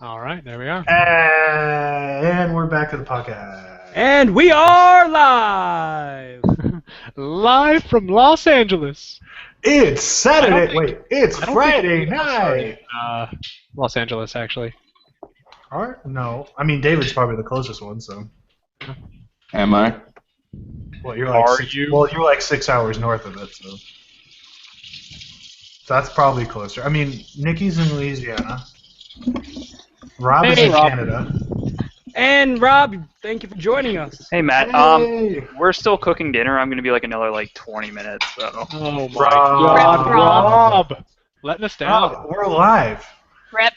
All right, there we are. And we're back to the podcast. And we are live! Live from Los Angeles. It's Saturday. Wait, it's Friday Sorry. night. Los Angeles, actually. All right. No, I mean David's probably the closest one. So. Am I? Well, you're like Are six, you? Well, you're like 6 hours north of it, so that's probably closer. I mean, Nikki's in Louisiana. Rob is in Rob. Canada. And Rob, thank you for joining us. Hey Matt, Hey. we're still cooking dinner. I'm gonna be like another 20 minutes. So Oh my Rob. God, Rob! Letting us down. Rob, we're live. Rep.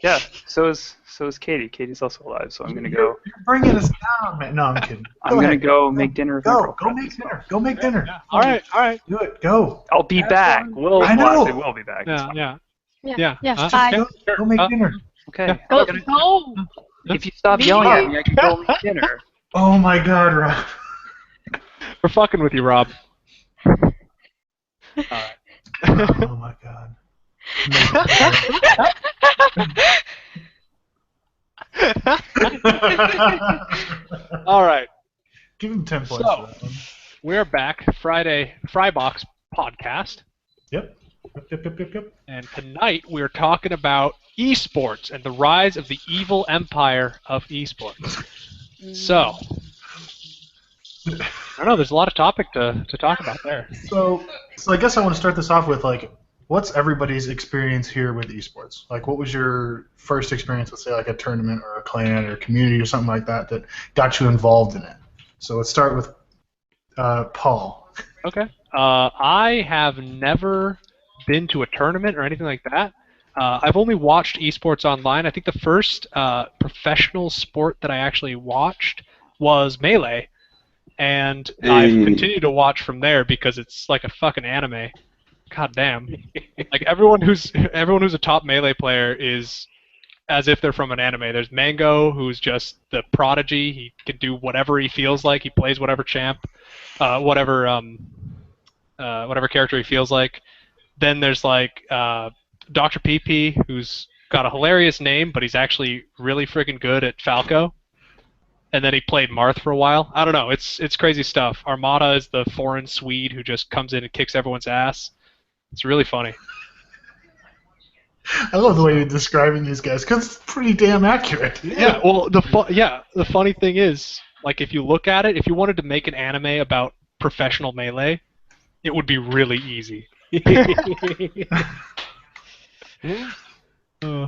yeah, so is Katie. Katie's also alive, so I'm gonna go. You're bringing us down, man. No, I'm kidding. I'm gonna ahead. go make dinner with my Go girlfriend. make dinner. Go make dinner. Yeah. All right. Do it. Go. I'll be Have back. fun. We'll I know. actually will be back. It's Yeah, fine. yeah. Yeah. Bye. Go make dinner. Okay. Go. Gonna- Go. If you stop yelling at me, I can go make dinner. Oh my God, Rob. We're fucking with you, Rob. Oh my God. All right. Give him 10 points So- for that one. We're back. FriBox Podcast. Yep. And tonight we're talking about eSports and the rise of the evil empire of eSports. So, I don't know, there's a lot of topic to talk about there. So I guess I want to start this off with, what's everybody's experience here with esports? Like, what was your first experience with, say, like a tournament or a clan or a community or something like that that got you involved in it? So let's start with Paul. Okay. I have never been to a tournament or anything like that. I've only watched esports online. I think the first professional sport that I actually watched was Melee, and I've continued to watch from there because it's like a fucking anime. God damn! Like everyone who's a top Melee player is as if they're from an anime. There's Mango, who's just the prodigy. He can do whatever he feels like. He plays whatever champ, whatever character he feels like. Then there's like Dr. PP, who's got a hilarious name, but he's actually really freaking good at Falco. And then he played Marth for a while. I don't know. It's crazy stuff. Armada is the foreign Swede who just comes in and kicks everyone's ass. It's really funny. I love the way you're describing these guys because it's pretty damn accurate. Yeah. Well, the funny thing is, like, if you look at it, if you wanted to make an anime about professional Melee, it would be really easy. It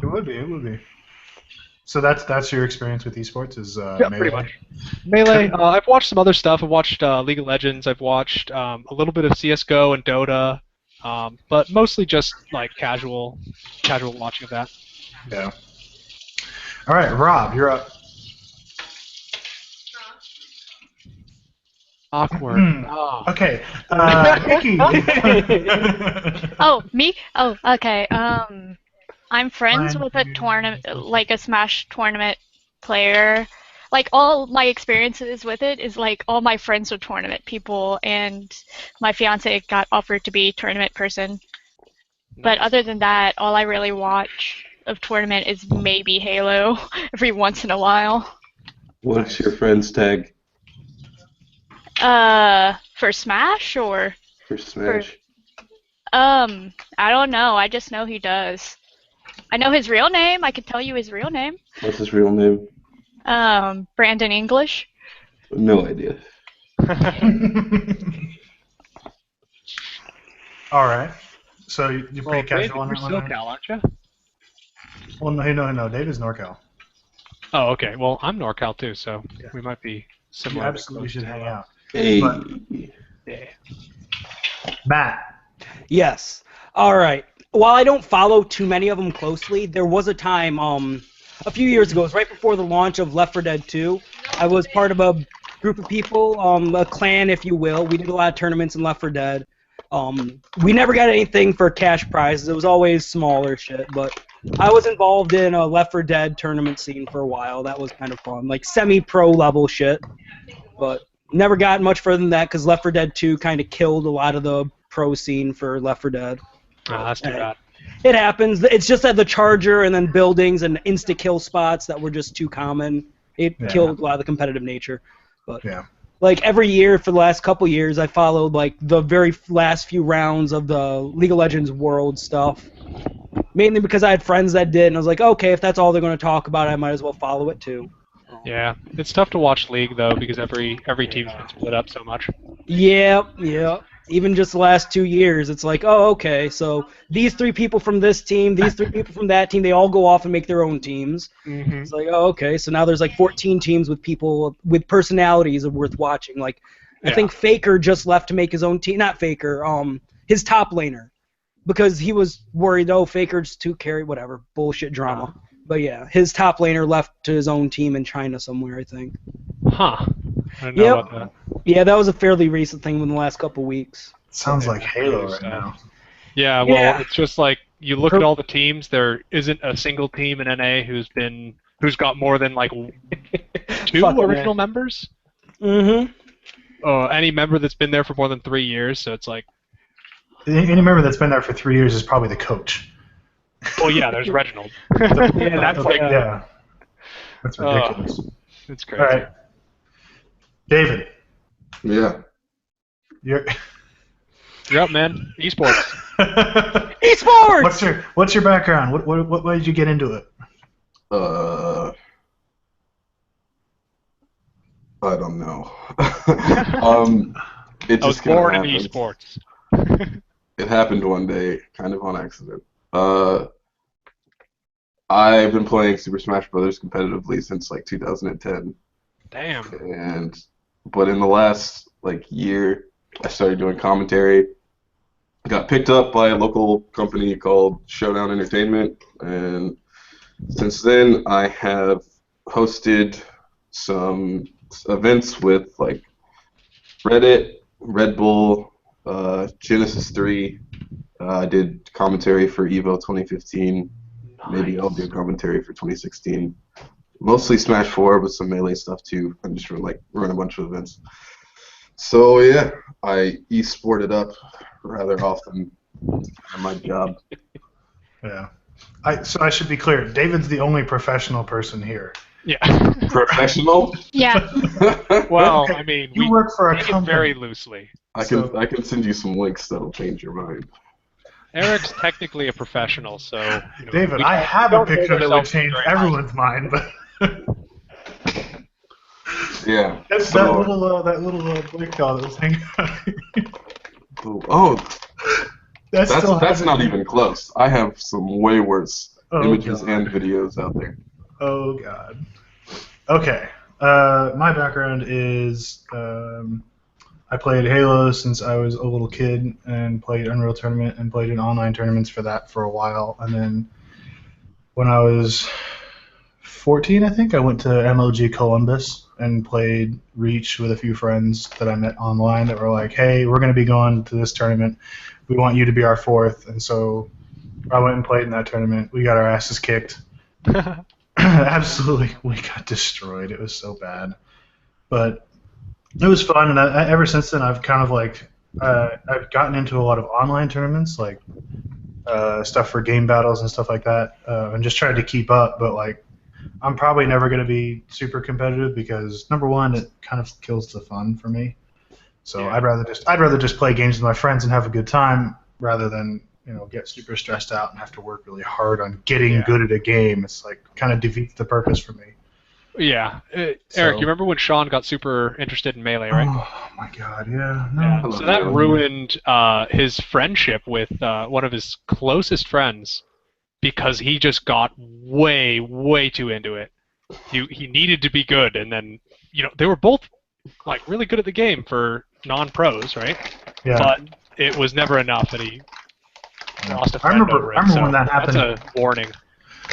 would be. So that's your experience with esports is Yeah, Melee? pretty much. Melee. I've watched some other stuff. I've watched League of Legends. I've watched a little bit of CS:GO and Dota, but mostly just like casual watching of that. Yeah. All right, Rob, you're up. Awkward. Oh. Okay, Nikki. Oh, me? Oh, okay. I'm friends Fine. with a tournament, like a Smash tournament player. Like all my experiences with it is like all my friends are tournament people, and my fiance got offered to be tournament person. But other than that, all I really watch of tournament is maybe Halo every once in a while. What's your friend's tag For Smash or for Smash? I don't know. I just know he does. I know his real name. I can tell you his real name. What's his real name? Brandon English. No idea. All right. So you're Well, pretty Dave, casual on you're that one? SoCal, aren't you? Well, no. Dave is NorCal. Oh, okay. Well, I'm NorCal too, so Yeah. we might be You similar. absolutely should hang out. Hey. But- Yeah. Matt. Yes. All right. While I don't follow too many of them closely, there was a time, a few years ago, it was right before the launch of Left 4 Dead 2. I was part of a group of people, a clan, if you will. We did a lot of tournaments in Left 4 Dead. We never got anything for cash prizes. It was always smaller shit, but I was involved in a Left 4 Dead tournament scene for a while. That was kind of fun, like semi-pro level shit. But never got much further than that because Left 4 Dead 2 kind of killed a lot of the pro scene for Left 4 Dead. Oh, that's too bad. It happens. It's just that the charger and then buildings and insta-kill spots that were just too common. It killed a lot of the competitive nature. But like every year for the last couple years, I followed like the very last few rounds of the League of Legends World stuff. Mainly because I had friends that did, and I was like, okay, if that's all they're going to talk about, I might as well follow it too. Yeah, it's tough to watch League though because every team's been split up so much. Yeah. Even just the last 2 years, it's like, oh, okay, so these 3 people from this team, these 3 people from that team, they all go off and make their own teams. Mm-hmm. It's like, oh, okay, so now there's like 14 teams with people with personalities worth watching. Like, I think Faker just left to make his own team. Not Faker, his top laner, because he was worried, oh, Faker's too carry, whatever, bullshit drama. But yeah, his top laner left to his own team in China somewhere, I think. Huh. I didn't know about that. Yeah, that was a fairly recent thing in the last couple weeks. Sounds like Halo right now. Yeah, well, it's just like you look at all the teams. There isn't a single team in NA who's got more than like 2 original members. Mm-hmm. Any member that's been there for more than 3 years, so it's like. Any member that's been there for 3 years is probably the coach. Well, yeah, there's Reginald. That's like that's ridiculous. It's crazy. All right, David. Yeah. You're up, man. eSports. eSports. What's your background? What way did you get into it? I don't know. It I was just born in happened. eSports. It happened one day, kind of on accident. I've been playing Super Smash Bros. Competitively since like 2010. Damn. But in the last like year, I started doing commentary. I got picked up by a local company called Showdown Entertainment, and since then I have hosted some events with like Reddit, Red Bull, Genesis 3. I did commentary for EVO 2015. Nice. Maybe I'll do commentary for 2016. Mostly Smash 4, but some Melee stuff too. I'm just like run a bunch of events. So yeah, I e-sported up rather often in my job. Yeah. So I should be clear. David's the only professional person here. Yeah. Professional? Yeah. Well, I mean, You work for a take it company. very loosely. I can send you some links that'll change your mind. Eric's technically a professional, so. David, I have a picture that would change everyone's mind, but. Yeah. That's so, that little Blake doll that was hanging out. Oh, That's not even close. I have some way worse images God. and videos out there. Oh God. Okay. My background is I played Halo since I was a little kid and played Unreal Tournament and played in online tournaments for that for a while. And then when I was 14, I think, I went to MLG Columbus and played Reach with a few friends that I met online that were like, hey, we're going to be going to this tournament. We want you to be our 4th. And so I went and played in that tournament. We got our asses kicked. Absolutely, we got destroyed. It was so bad. But it was fun, and ever since then, I've kind of like I've gotten into a lot of online tournaments, like stuff for game battles and stuff like that, and just tried to keep up. But like, I'm probably never going to be super competitive because number one, it kind of kills the fun for me. So yeah. I'd rather just play games with my friends and have a good time rather than get super stressed out and have to work really hard on getting good at a game. It's like kind of defeats the purpose for me. Yeah. Eric, you remember when Sean got super interested in Melee, right? Oh my God, yeah. No. Yeah. So that ruined his friendship with one of his closest friends because he just got way, way too into it. He needed to be good, and then they were both like really good at the game for non-pros, right? Yeah. But it was never enough, and he lost a friend I remember so when that happened. That's a warning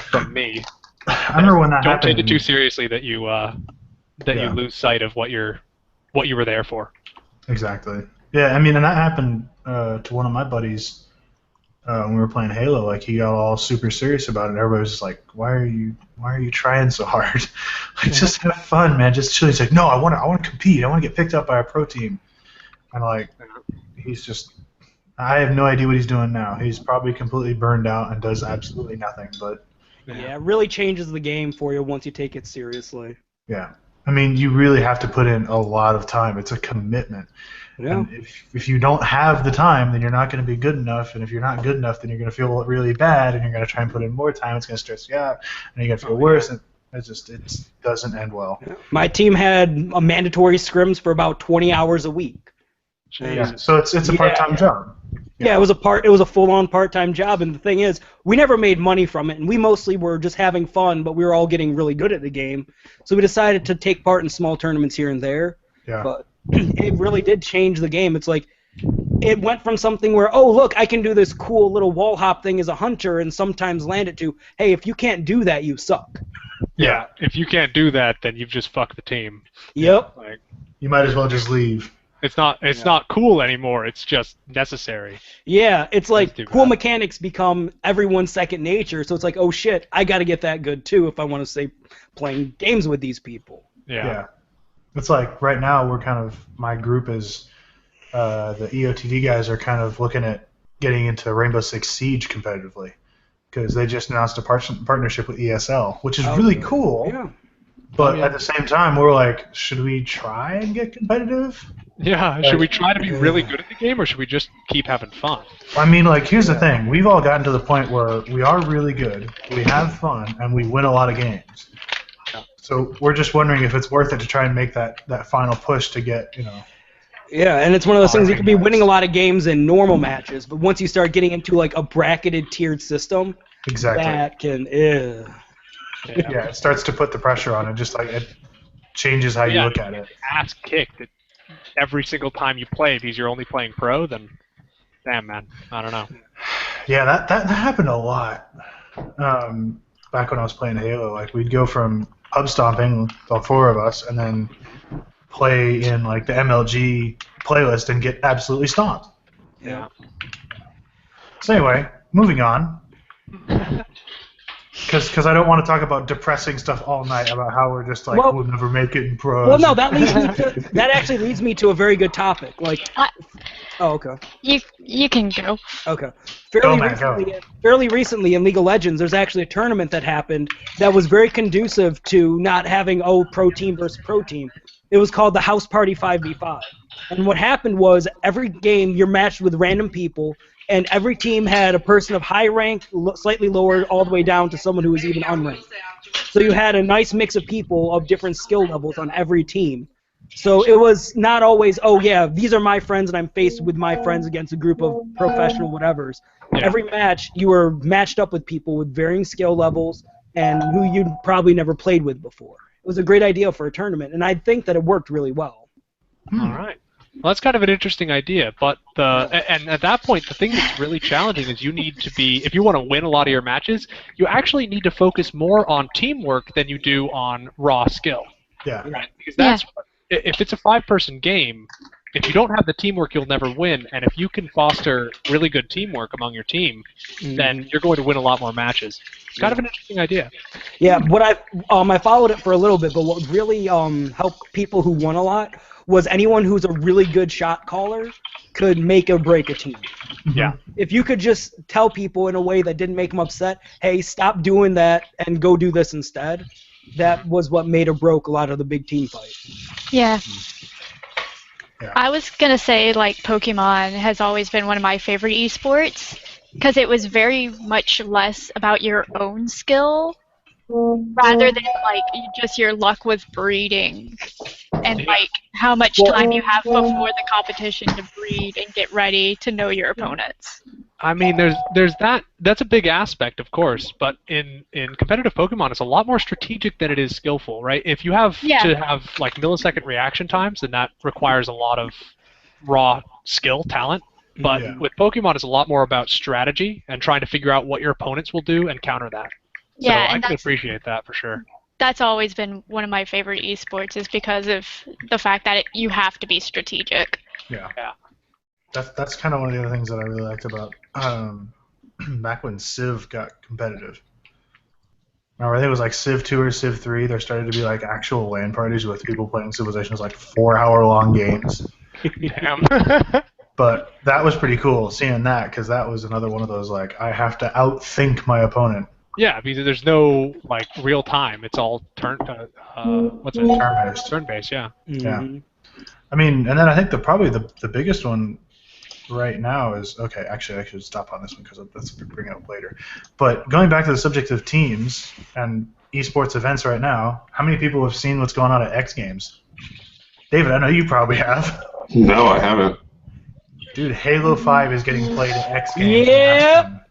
from me. I remember when that Don't happened. take it too seriously that you you lose sight of what you were there for. Exactly. Yeah, I mean, and that happened to one of my buddies when we were playing Halo. Like, he got all super serious about it. Everybody was just like, "Why are you trying so hard? Like, just have fun, man. Just chill." He's like, "No, I want to compete. I want to get picked up by a pro team." And like, he's just I have no idea what he's doing now. He's probably completely burned out and does absolutely nothing. But Yeah, it really changes the game for you once you take it seriously. yeah, I mean, you really have to put in a lot of time. It's a commitment. Yeah. And if you don't have the time, then you're not going to be good enough. And if you're not good enough, then you're going to feel really bad, and you're going to try and put in more time. It's going to stress you out, and you're going to feel worse. And it doesn't end well. My team had a mandatory scrims for about 20 hours a week. Yeah, so it's a part-time job. Yeah, it was a full-on part-time job, and the thing is, we never made money from it, and we mostly were just having fun, but we were all getting really good at the game. So we decided to take part in small tournaments here and there. Yeah. But it really did change the game. It's like it went from something where, oh, look, I can do this cool little wall hop thing as a hunter and sometimes land it to, hey, if you can't do that, you suck. Yeah, if you can't do that, then you've just fucked the team. Yep. Like, You might as well just leave. it's not cool anymore. It's just necessary. Yeah, it's like That's too cool bad. mechanics become everyone's second nature. So it's like, oh shit, I got to get that good too if I want to stay playing games with these people. Yeah. It's like right now my group is the EOTD guys are kind of looking at getting into Rainbow Six Siege competitively because they just announced a partnership with ESL, which is really cool. Yeah. But at the same time, we're like, should we try and get competitive? Yeah. Should we try to be really good at the game, or should we just keep having fun? I mean, like, here's the thing. We've all gotten to the point where we are really good, we have fun, and we win a lot of games. So we're just wondering if it's worth it to try and make that final push to get, Yeah, and it's one of those things you could be winning a lot of games in normal matches, but once you start getting into like a bracketed tiered system, exactly. that can Yeah, it starts to put the pressure on it, just like it changes how you look at it. Ass kicked every single time you play because you're only playing pro, then damn, man, I don't know. Yeah, that happened a lot. Back when I was playing Halo, like we'd go from pub stomping, all four of us, and then play in like the MLG playlist and get absolutely stomped. Yeah. So anyway, moving on. Because I don't want to talk about depressing stuff all night about how we're just like, we'll never make it in pros. Well, no, that actually leads me to a very good topic. Like, oh, okay. You can go. Okay. Go. Fairly recently in League of Legends, there's actually a tournament that happened that was very conducive to not having pro team versus pro team. It was called the House Party 5v5. And what happened was every game you're matched with random people, and every team had a person of high rank, slightly lower, all the way down to someone who was even unranked. So you had a nice mix of people of different skill levels on every team. So it was not always, oh yeah, these are my friends and I'm faced with my friends against a group of professional whatevers. Yeah. Every match, you were matched up with people with varying skill levels and who you'd probably never played with before. It was a great idea for a tournament, and I think that it worked really well. All right. Well, that's kind of an interesting idea, but and at that point, the thing that's really challenging is you need to be, if you want to win a lot of your matches, you actually need to focus more on teamwork than you do on raw skill. Yeah. Right? Because that's if it's a 5-person game, if you don't have the teamwork, you'll never win, and if you can foster really good teamwork among your team, then you're going to win a lot more matches. It's kind of an interesting idea. Yeah, what I followed it for a little bit, but what really helped people who won a lot was anyone who's a really good shot caller could make or break a team. Yeah. If you could just tell people in a way that didn't make them upset, hey, stop doing that and go do this instead, that was what made or broke a lot of the big team fights. Yeah. I was going to say, like, Pokemon has always been one of my favorite esports because it was very much less about your own skill rather than, like, just your luck with breeding and, like, how much time you have before the competition to breed and get ready to know your opponents. I mean, there's that. That's a big aspect, of course, but in competitive Pokemon, it's a lot more strategic than it is skillful, right? If you have to have like millisecond reaction times, then that requires a lot of raw skill, talent. But with Pokemon, it's a lot more about strategy and trying to figure out what your opponents will do and counter that. So I can appreciate that for sure. That's always been one of my favorite esports, is because of the fact that you have to be strategic. Yeah. That's kind of one of the other things that I really liked about back when Civ got competitive. Remember, I think it was like Civ 2 or Civ 3. There started to be like actual LAN parties with people playing Civilizations, like 4-hour-long games. Damn. But That was pretty cool seeing that, because that was another one of those like I have to outthink my opponent. Yeah, because there's no like real time. It's all what's it? Turn-based. Turn-based, yeah. Mhm. I mean, and then I think probably the biggest one right now is okay. Actually, I should stop on this one because that's bring it up later. But going back to the subject of teams and esports events right now, how many people have seen what's going on at X Games? David, I know you probably have. No, I haven't. Dude, Halo 5 is getting played at X Games. Yep.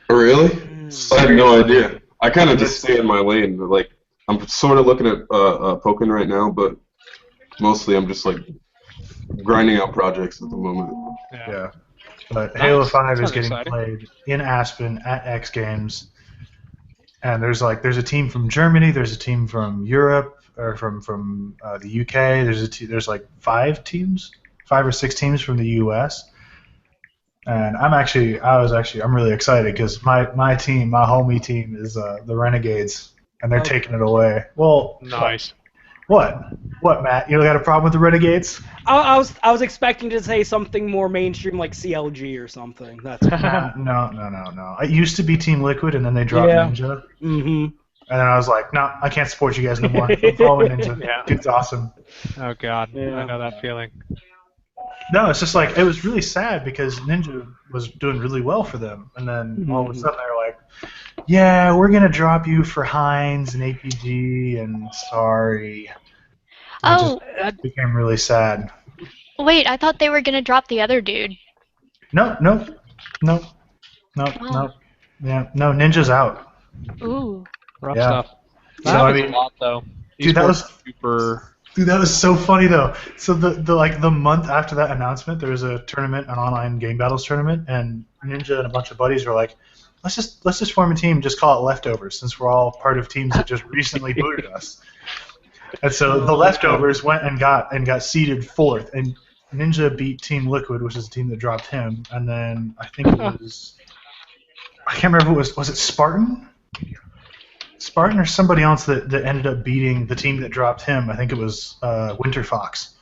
Really? I had no Seriously. idea. I kind of just stay in my lane. Like, I'm sort of looking at Pokken right now, but mostly I'm just like grinding out projects at the moment. Yeah. But Halo 5 is Sounds getting exciting. played in Aspen at X Games. And there's a team from Germany, there's a team from Europe, or from the UK. There's like 5 or 6 teams from the US. And I'm really excited because my homie team is the Renegades, and they're taking it away. Well, Nice. what, Matt? You got a problem with the Renegades? I was expecting to say something more mainstream like CLG or something. That's No. It used to be Team Liquid, and then they dropped Yeah. Ninja. Mm-hmm. And then I was like, no, I can't support you guys no more. I'm following Ninja. Yeah. Dude's awesome. Oh God, Yeah. I know that feeling. No, it's just like it was really sad because Ninja was doing really well for them, and then all of a sudden they're like, "Yeah, we're gonna drop you for Heinz and APG," and sorry. Oh, It became really sad. wait, I thought they were gonna drop the other dude. No. Yeah, no, Ninja's out. Ooh. Rough Yeah. stuff. So, That I was mean, a lot though. dude, that Esports was- is super. Dude, that was so funny though. So the month after that announcement, there was a tournament, an online game battles tournament, and Ninja and a bunch of buddies were like, let's just form a team, just call it Leftovers, since we're all part of teams that just recently booted us. And so the Leftovers went and got seeded 4th, and Ninja beat Team Liquid, which is the team that dropped him, and then I think it was I can't remember who it was it Spartan? Spartan or somebody else that ended up beating the team that dropped him. I think it was Winter Fox.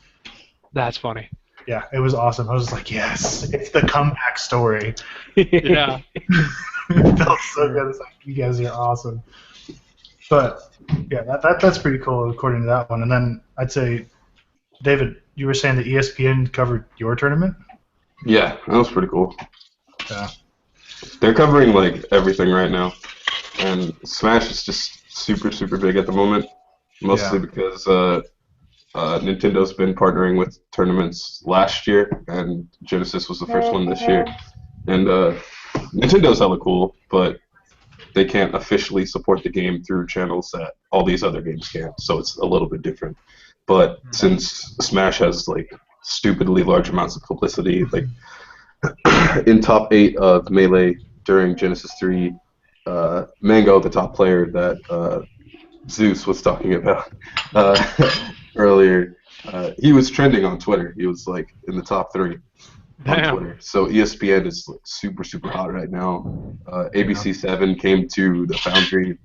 That's funny. Yeah, it was awesome. I was like, yes, it's the comeback story. Yeah. It felt so good. It's like, you guys are awesome. But yeah, that's pretty cool according to that one. And then I'd say, David, you were saying that ESPN covered your tournament? Yeah, that was pretty cool. Yeah. They're covering like everything right now, and Smash is just super, super big at the moment. Mostly because Nintendo's been partnering with tournaments last year, and Genesis was the first one this year. And Nintendo's hella cool, but they can't officially support the game through channels that all these other games can, so it's a little bit different. But since Smash has like stupidly large amounts of publicity, like in top 8 of Melee during Genesis 3, Mango, the top player that Zeus was talking about earlier, he was trending on Twitter. He was like in the top 3 on Damn. Twitter. So ESPN is like, super, super hot right now. ABC7 came to the Foundry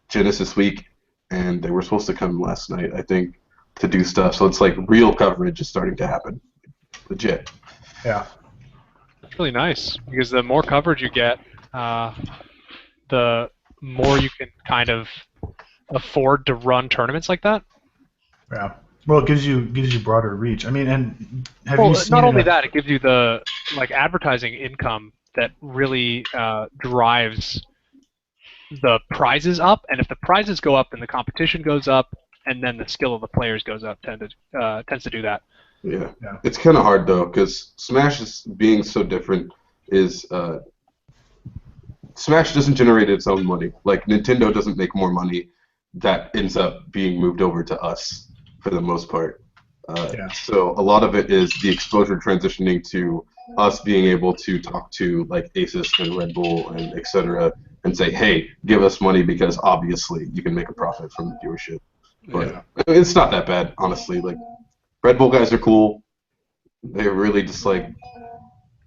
Genesis week, and they were supposed to come last night, I think, to do stuff. So it's like real coverage is starting to happen. Legit. Yeah. It's really nice because the more coverage you get, the more you can kind of afford to run tournaments like that. Yeah. Well, it gives you broader reach. I mean, and have Well, you seen not only enough- that, it gives you the like advertising income that really drives the prizes up, and if the prizes go up, then the competition goes up, and then the skill of the players goes up. Tends to do that. Yeah. Yeah. It's kind of hard, though, because Smash is being so different is Smash doesn't generate its own money. Like, Nintendo doesn't make more money that ends up being moved over to us for the most part. Yeah. So a lot of it is the exposure transitioning to us being able to talk to like Asus and Red Bull and etc. and say, hey, give us money because obviously you can make a profit from the viewership. But it's not that bad, honestly. Like, Red Bull guys are cool. They really just like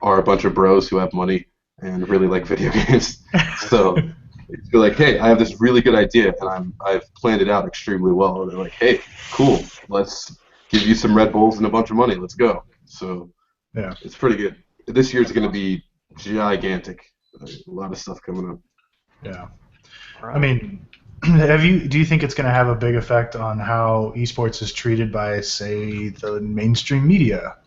are a bunch of bros who have money and really like video games. So you're like, hey, I have this really good idea and I've planned it out extremely well. And they're like, hey, cool, let's give you some Red Bulls and a bunch of money. Let's go. So Yeah. it's pretty good. this year's going to be gigantic. A lot of stuff coming up. Yeah. I mean, do you think it's going to have a big effect on how esports is treated by, say, the mainstream media?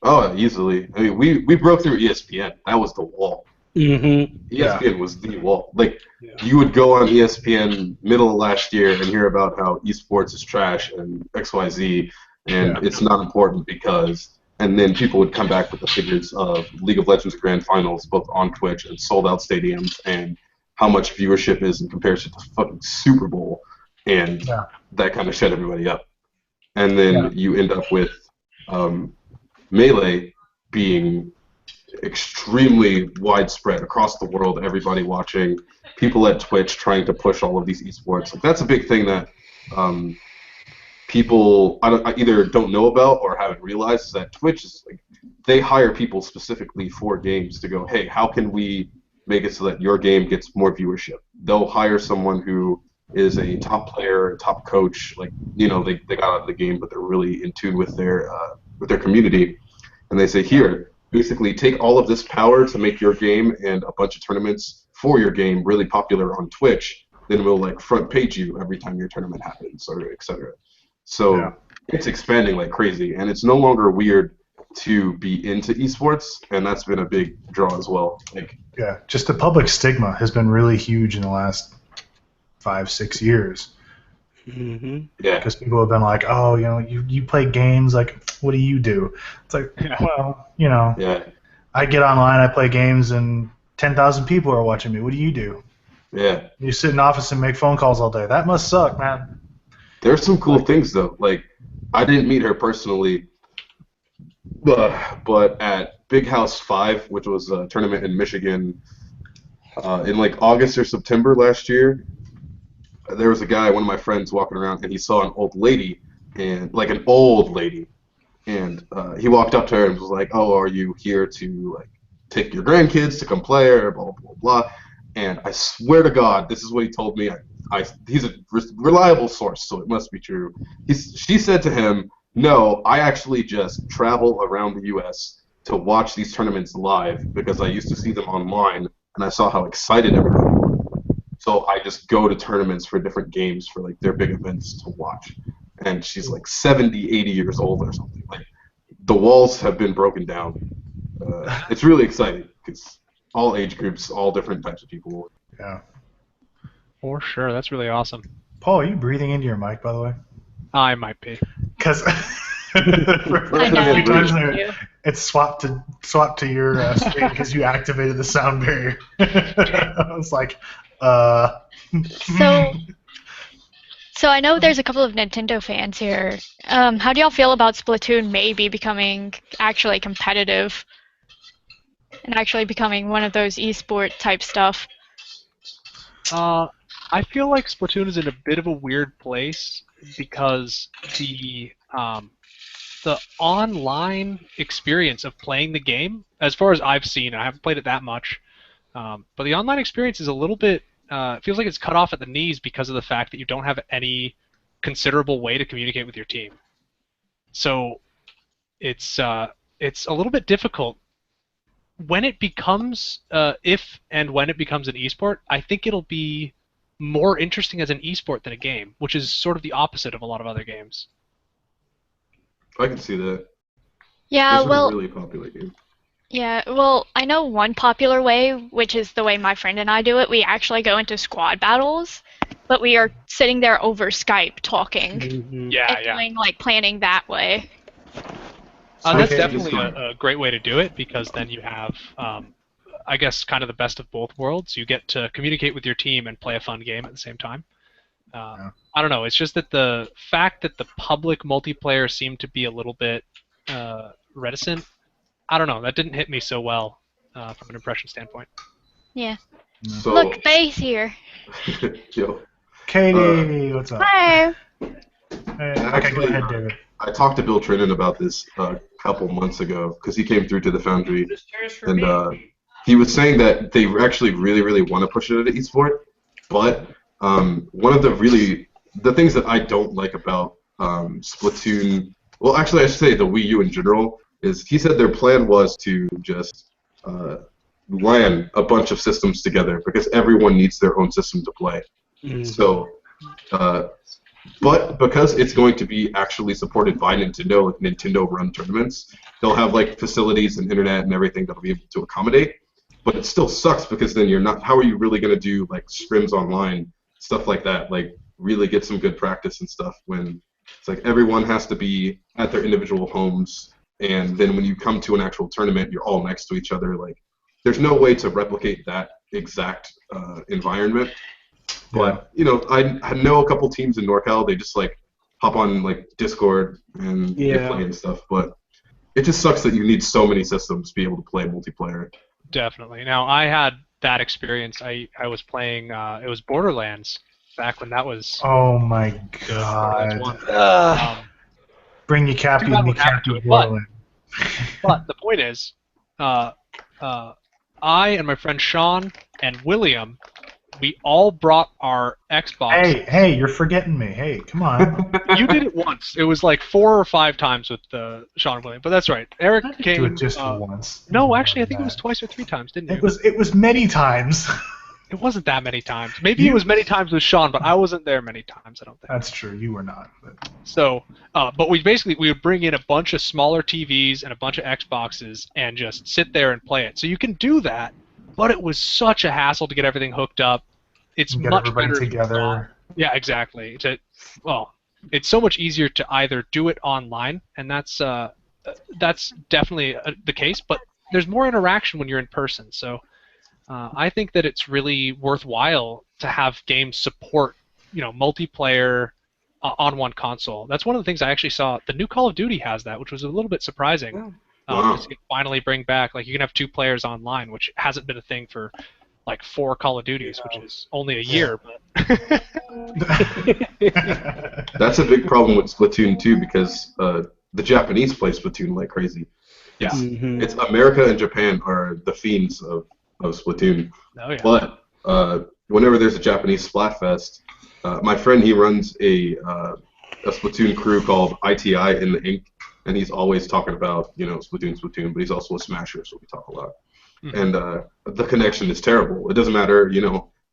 Oh, easily. I mean, we broke through ESPN. That was the wall. Mm-hmm. ESPN was the wall. Like, you would go on ESPN middle of last year and hear about how esports is trash and XYZ, and it's not important because. And then people would come back with the figures of League of Legends Grand Finals, both on Twitch and sold-out stadiums, and how much viewership is in comparison to fucking Super Bowl, and that kind of shut everybody up. And then you end up with Melee being extremely widespread across the world, everybody watching, people at Twitch trying to push all of these esports. Like, that's a big thing that people either don't know about or haven't realized, is that Twitch is like, they hire people specifically for games to go, hey, how can we make it so that your game gets more viewership? They'll hire someone who is a top player, a top coach, like, you know, they got out of the game, but they're really in tune with their community, and they say, here, basically take all of this power to make your game and a bunch of tournaments for your game really popular on Twitch, then we'll like front page you every time your tournament happens, or etc. So it's expanding like crazy, and it's no longer weird to be into esports, and that's been a big draw as well. Like, just the public stigma has been really huge in the last 5-6 years. Mm-hmm. Yeah, because people have been like, oh, you know, you play games, like, what do you do? It's like, well, you know, I get online, I play games, and 10,000 people are watching me. What do you do? Yeah, you sit in office and make phone calls all day. That must suck, man. There's some cool things though. Like, I didn't meet her personally, but at Big House 5, which was a tournament in Michigan, in like August or September last year, there was a guy, one of my friends, walking around, and he saw an old lady, and like an old lady, and he walked up to her and was like, "Oh, are you here to like take your grandkids to come play?" Or blah blah blah. And I swear to God, this is what he told me. He's a reliable source, so it must be true. She said to him, "No, I actually just travel around the U.S. to watch these tournaments live because I used to see them online, and I saw how excited everybody was. So I just go to tournaments for different games for like their big events to watch." And she's like 70, 80 years old or something. Like, the walls have been broken down. It's really exciting because all age groups, all different types of people. Yeah. For sure, that's really awesome. Paul, are you breathing into your mic, by the way? I might be. Because I know. It's swapped to your screen because you activated the sound barrier. I was like, So I know there's a couple of Nintendo fans here. How do y'all feel about Splatoon maybe becoming actually competitive and actually becoming one of those esport type stuff? I feel like Splatoon is in a bit of a weird place because the online experience of playing the game, as far as I've seen, I haven't played it that much, but the online experience is a little bit, it feels like it's cut off at the knees because of the fact that you don't have any considerable way to communicate with your team. So it's a little bit difficult. When it becomes, if and when it becomes an esport, I think it'll be more interesting as an esport than a game, which is sort of the opposite of a lot of other games. I can see that. Yeah, It's well, a really popular game. yeah, well, I know one popular way, which is the way my friend and I do it. We actually go into squad battles, but we are sitting there over Skype talking Mm-hmm. Yeah, and doing like planning that way. That's Okay. definitely a great way to do it because then you have, I guess, kind of the best of both worlds. You get to communicate with your team and play a fun game at the same time. I don't know. It's just that the fact that the public multiplayer seemed to be a little bit reticent, I don't know. That didn't hit me so well from an impression standpoint. Yeah. So, Look, Bay's here. yo, Katie, what's up? Hi. Hey, okay, go ahead, David. I talked to Bill Trinan about this a couple months ago because he came through to the Foundry, and he was saying that they actually really, really want to push it at esport, but one of the things that I don't like about Splatoon, well, actually I should say the Wii U in general, is he said their plan was to just LAN a bunch of systems together because everyone needs their own system to play. So, but because it's going to be actually supported by Nintendo, like Nintendo run tournaments, they'll have like facilities and internet and everything that'll be able to accommodate. But it still sucks because then you're not. How are you really going to do like scrims online, stuff like that? Like really get some good practice and stuff when it's like everyone has to be at their individual homes, and then when you come to an actual tournament, you're all next to each other. Like there's no way to replicate that exact environment. But you know, I know a couple teams in NorCal. They just like hop on like Discord and they play and stuff. But it just sucks that you need so many systems to be able to play multiplayer. Definitely. Now, I had that experience. I was playing, it was Borderlands, back when that was... Oh my Borderlands god. 1. Bring your Cappy and me Cappy Borderlands. But the point is, I and my friend Sean and William, we all brought our Xbox. Hey, you're forgetting me. Hey, come on. You did it once. It was like 4 or 5 times with Sean and William, but that's right. Eric I didn't came. do it just once. No, actually, I think it was twice or 3 times, didn't you? It was many times. It wasn't that many times. Maybe it was many times with Sean, but I wasn't there many times. I don't think. That's true. You were not. But... So, but we would bring in a bunch of smaller TVs and a bunch of Xboxes and just sit there and play it. So you can do that, but it was such a hassle to get everything hooked up. It's get much everybody better together. Yeah, exactly. It's so much easier to either do it online, and that's definitely the case. But there's more interaction when you're in person. So I think that it's really worthwhile to have games support, multiplayer on one console. That's one of the things I actually saw. The new Call of Duty has that, which was a little bit surprising. Wow. To finally bring back, like, you can have 2 players online, which hasn't been a thing for like 4 Call of Duties, which is only a year. But That's a big problem with Splatoon 2 because the Japanese play Splatoon like crazy. Yeah. It's America and Japan are the fiends of Splatoon. Oh, yeah. But whenever there's a Japanese Splatfest, my friend, he runs a Splatoon crew called ITI in the Ink, and he's always talking about, Splatoon, but he's also a smasher, so we talk a lot. And the connection is terrible. It doesn't matter,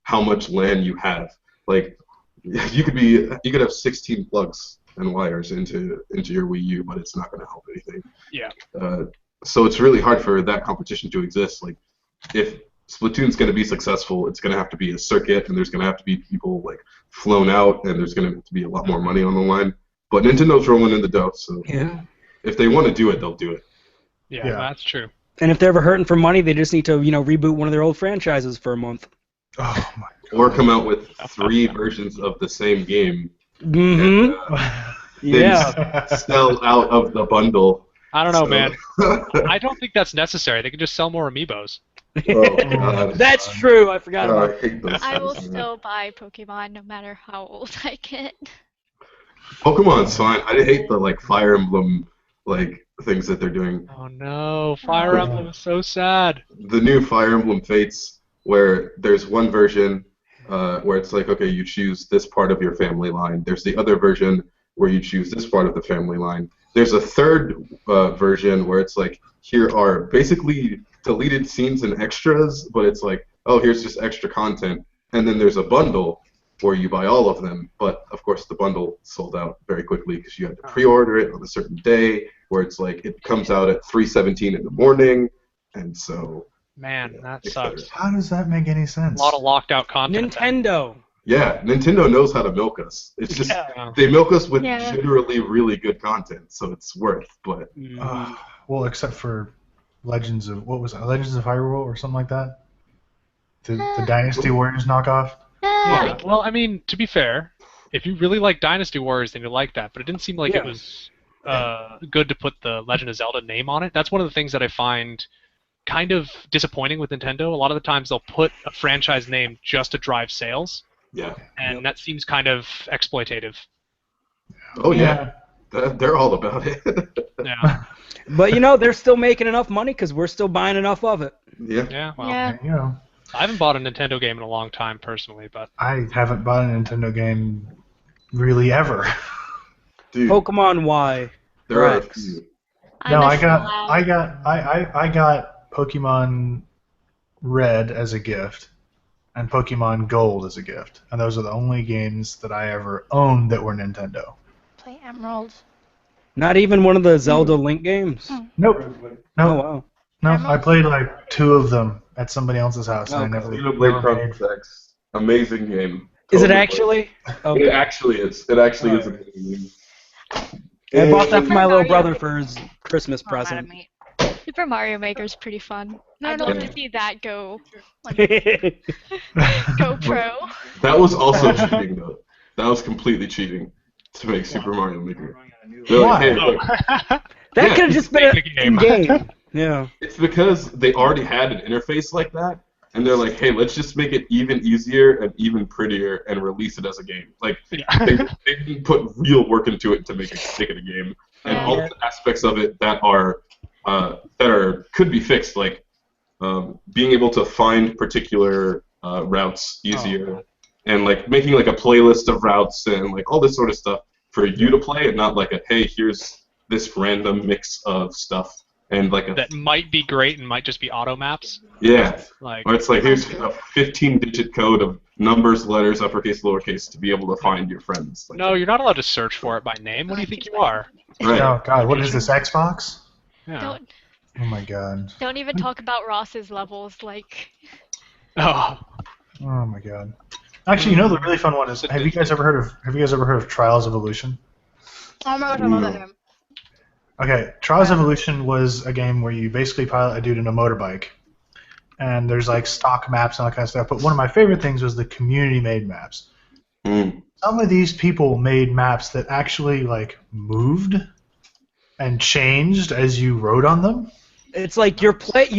how much LAN you have. Like, you could have 16 plugs and wires into your Wii U, but it's not going to help anything. Yeah. So it's really hard for that competition to exist. Like, if Splatoon's going to be successful, it's going to have to be a circuit, and there's going to have to be people like flown out, and there's going to have to be a lot more money on the line. But Nintendo's rolling in the dough, so if they want to do it, they'll do it. Yeah, that's true. And if they're ever hurting for money, they just need to, reboot one of their old franchises for a month. Oh my god. Or come out with 3 versions of the same game. Mm-hmm. And, sell out of the bundle. I don't know, man. I don't think that's necessary. They can just sell more amiibos. Oh, God. That's true. I forgot about I hate those I will things, man. still buy Pokemon no matter how old I get. Pokemon's fine. I hate the like Fire Emblem things that they're doing. Oh no, Fire Emblem is so sad. The new Fire Emblem Fates, where there's one version where it's like, okay, you choose this part of your family line. There's the other version where you choose this part of the family line. There's a third version where it's like, here are basically deleted scenes and extras, but it's like, oh, here's just extra content. And then there's a bundle where you buy all of them, but of course the bundle sold out very quickly because you had to pre-order it on a certain day, where it's like it comes out at 3:17 in the morning, and so. Man, that sucks. How does that make any sense? A lot of locked out content. Nintendo. Yeah, Nintendo knows how to milk us. It's just they milk us with generally really good content, so it's worth. But well, except for Legends of Hyrule or something like that. The Dynasty Warriors knockoff. Yeah. Well, I mean, to be fair, if you really like Dynasty Warriors, then you like that. But it didn't seem like it was good to put the Legend of Zelda name on it. That's one of the things that I find kind of disappointing with Nintendo. A lot of the times they'll put a franchise name just to drive sales. Yeah. And that seems kind of exploitative. Oh yeah. They're all about it. Yeah. But they're still making enough money because we're still buying enough of it. Yeah. Yeah. Well, I haven't bought a Nintendo game in a long time personally, but I haven't bought a Nintendo game really ever. Dude, Pokemon Y. there are a few. No, I'm a I got Pokemon Red as a gift and Pokemon Gold as a gift, and those are the only games that I ever owned that were Nintendo. Play Emerald. Not even one of the Zelda Link games. Nope. Oh No, wow. no. I Emerald? played like 2 of them at somebody else's house, and I Okay. never. Xenoblade never made- Chronicles X. Amazing game. Is it Totally actually? It Okay. actually is. It actually is amazing. I bought that for my little Mario. brother for his Christmas Come on, present. me. Super Mario Maker's pretty fun. No, I'd no, love no. to see that go That's go pro. That was also cheating, though. That was completely cheating to make Super Mario Maker. They're like, hey, look, That could have just been Make a a game. game. Yeah. it's because they already had an interface like that, and they're like, hey, let's just make it even easier and even prettier and release it as a game. Like, they didn't put real work into it to make it a game, and all the aspects of it that could be fixed, like being able to find particular routes easier, and like making like a playlist of routes and like all this sort of stuff for you to play, and not like a hey, here's this random mix of stuff and like a That might be great and might just be auto maps. yeah. Like, Or it's like, here's a 15-digit code of numbers, letters, uppercase, lowercase, to be able to find your friends. Like, no, you're not allowed to search for it by name. What do you think you are? right. Oh God, what is this Xbox? Yeah. Oh my God. Don't even talk about Ross's levels. Like, Oh, Oh my God. Actually, you know the really fun one is. Have you guys ever heard of Trials Evolution? Oh my gosh, I love that game. Okay, Trials Evolution was a game where you basically pilot a dude in a motorbike, and there's like stock maps and all that kind of stuff. But one of my favorite things was the community-made maps. Mm. Some of these people made maps that actually like moved and changed as you rode on them. It's like you thought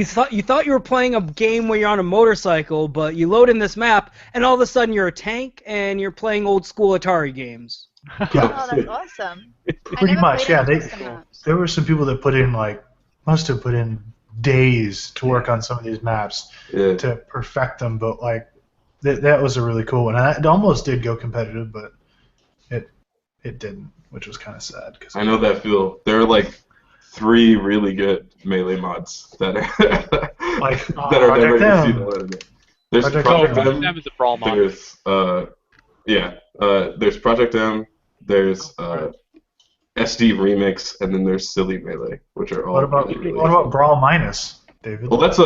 you were playing a game where you're on a motorcycle, but you load in this map, and all of a sudden you're a tank and you're playing old school Atari games. Oh, that's awesome. Pretty much, yeah. They, There were some people that must have put in days to work on some of these maps Yeah. to perfect them, but like that was a really cool one. And it almost did go competitive, but it didn't, which was kind of sad. Cause I know that feel. There are like 3 really good melee mods that are Like, that are never Project going to see M. the light of day. There's Project Project M. M. that was a brawl mod. There's there's Project M. There's SD Remix, and then there's Silly Melee, which are all. What about really, really what about Brawl Minus, David? Well, that's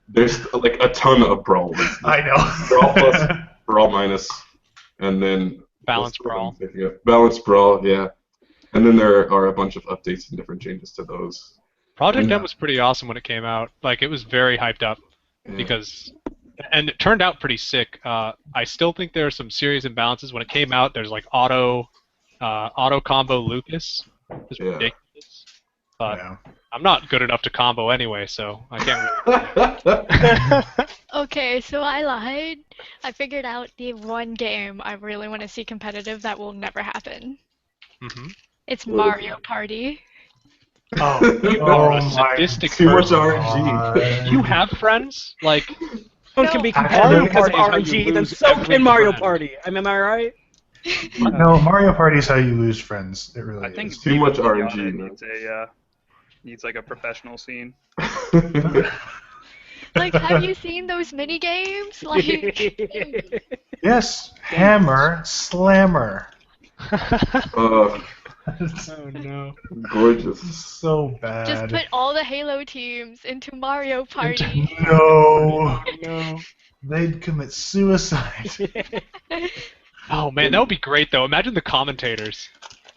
there's like a ton of Brawl. I know. Brawl Plus, Brawl Minus, and then Balance what's the one Brawl. I'm thinking of? Balance Brawl, yeah. And then there are a bunch of updates and different changes to those. Project Yeah. M was pretty awesome when it came out. Like, it was very hyped up Yeah. because, and it turned out pretty sick. I still think there are some serious imbalances when it came out. There's like auto combo Lucas. It's Yeah. ridiculous. But Yeah. I'm not good enough to combo anyway, so I can't really. okay, so I lied. I figured out the one game I really want to see competitive that will never happen. hmm It's What is Mario Party. Oh, You oh are a my sadistic Too much person. RNG. You have friends? Like, One can be No, competitive Mario because of Party is how you RNG, then lose so every can Mario friend. Party. Am I right? No, Mario Party is how you lose friends. It really I think is. Too much Steve, to be RNG, honest, needs like a professional scene. Like, have you seen those mini games? Like, Yes, Hammer Slammer. Oh, oh no. gorgeous. So bad. just put all the Halo teams into Mario Party. No, No. they'd commit suicide. Oh man, that would be great though. Imagine the commentators.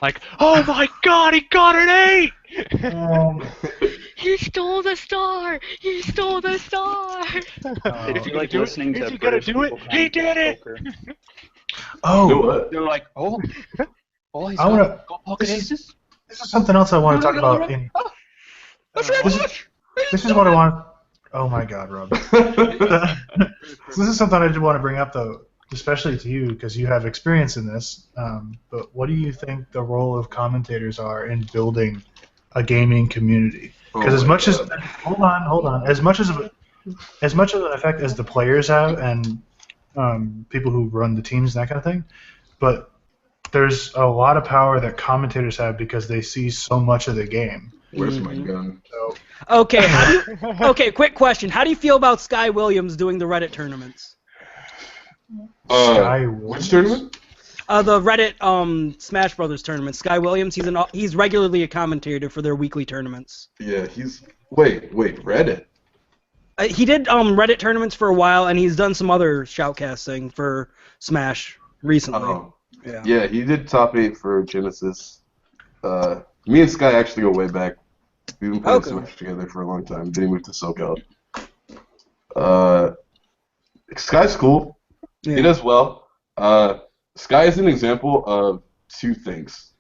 Like, oh my god, he got an 8! He stole the star! He stole the star! If you like do it? listening Is to he gonna British do it? people He did it! poker, You know Oh, what? they're like, oh, he's I wanna. pocket This aces. is, this is something else I want to talk about. In this is what I want. Oh my God, Rob. So this is something I did want to bring up though, especially to you because you have experience in this. But what do you think the role of commentators are in building a gaming community? Because as much as hold on, as much of an effect as the players have and people who run the teams and that kind of thing, but there's a lot of power that commentators have because they see so much of the game. Where's my gun? So, Okay. Okay. Quick question. How do you feel about Sky Williams doing the Reddit tournaments? Sky Which tournament? The Reddit Smash Brothers tournament. Sky Williams. He's regularly a commentator for their weekly tournaments. Yeah, he's wait, Reddit. He did Reddit tournaments for a while, and he's done some other shoutcasting for Smash recently. Oh, Yeah. yeah, he did top 8 for Genesis. Me and Sky actually go way back. We've been playing Smash together for a long time. Then he moved to SoCal. Sky's cool. Yeah. He does well. Sky is an example of two things.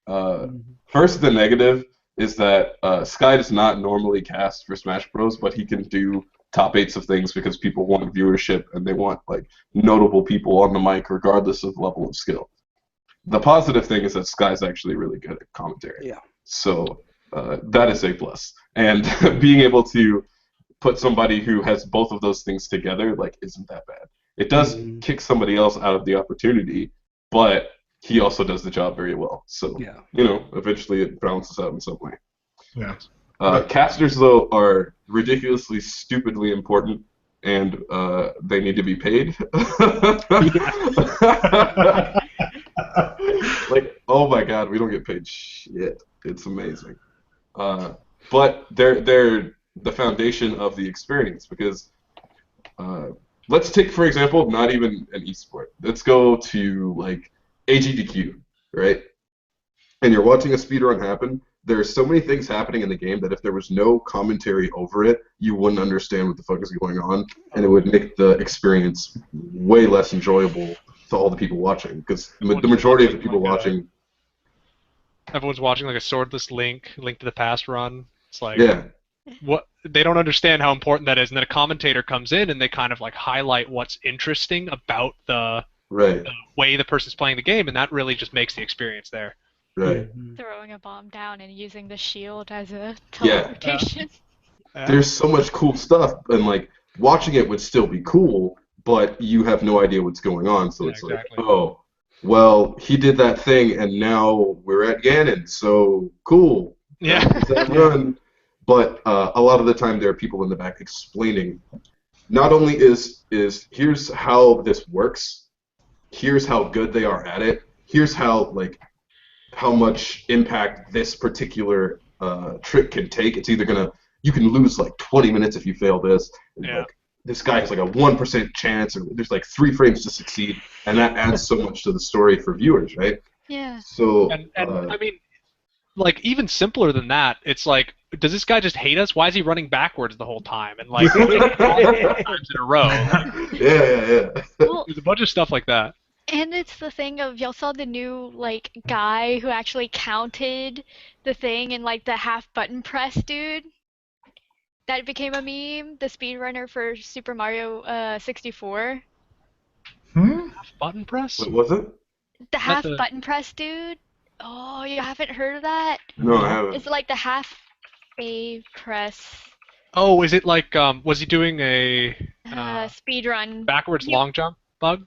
First, the negative is that Sky does not normally cast for Smash Bros, but he can do top 8s of things because people want viewership and they want like notable people on the mic regardless of level of skill. The positive thing is that Sky's actually really good at commentary. Yeah. So that is a plus. And being able to put somebody who has both of those things together like isn't that bad. It does kick somebody else out of the opportunity, but he also does the job very well. So, eventually it balances out in some way. yeah. Casters, though, are ridiculously, stupidly important, and they need to be paid. Like, oh my god, we don't get paid shit. It's amazing. But they're the foundation of the experience because let's take, for example, not even an esport. Let's go to, like, AGDQ, right? And you're watching a speedrun happen. There are so many things happening in the game that if there was no commentary over it, you wouldn't understand what the fuck is going on, and it would make the experience way less enjoyable to all the people watching. Because the majority of the people watching... Everyone's watching like a Swordless Link to the Past run. It's like... Yeah. What they don't understand how important that is, and then a commentator comes in and they kind of like highlight what's interesting about the way the person's playing the game, and that really just makes the experience there. Right. Throwing a bomb down and using the shield as a teleportation. Yeah. There's so much cool stuff, and like watching it would still be cool, but you have no idea what's going on, so it's exactly. like, oh, well, he did that thing, and now we're at Ganon, so cool. Yeah. That run. But a lot of the time there are people in the back explaining, not only is here's how this works, here's how good they are at it, here's how much impact this particular trick can take. It's either you can lose like 20 minutes if you fail this. Yeah. Like, this guy has like a 1% chance, or there's like 3 frames to succeed, and that adds so much to the story for viewers, right? Yeah. So And I mean, like, even simpler than that, it's like, does this guy just hate us? Why is he running backwards the whole time? And like, times in a row. Yeah. Well, There's a bunch of stuff like that. and it's the thing of y'all saw the new like guy who actually counted the thing and like the half button press dude. That became a meme. The speedrunner for Super Mario 64. Button press? What was it? The half button press dude. Oh, you haven't heard of that? No, I haven't. It's like the half A press Oh, is it like, was he doing a speedrun? backwards long jump bug?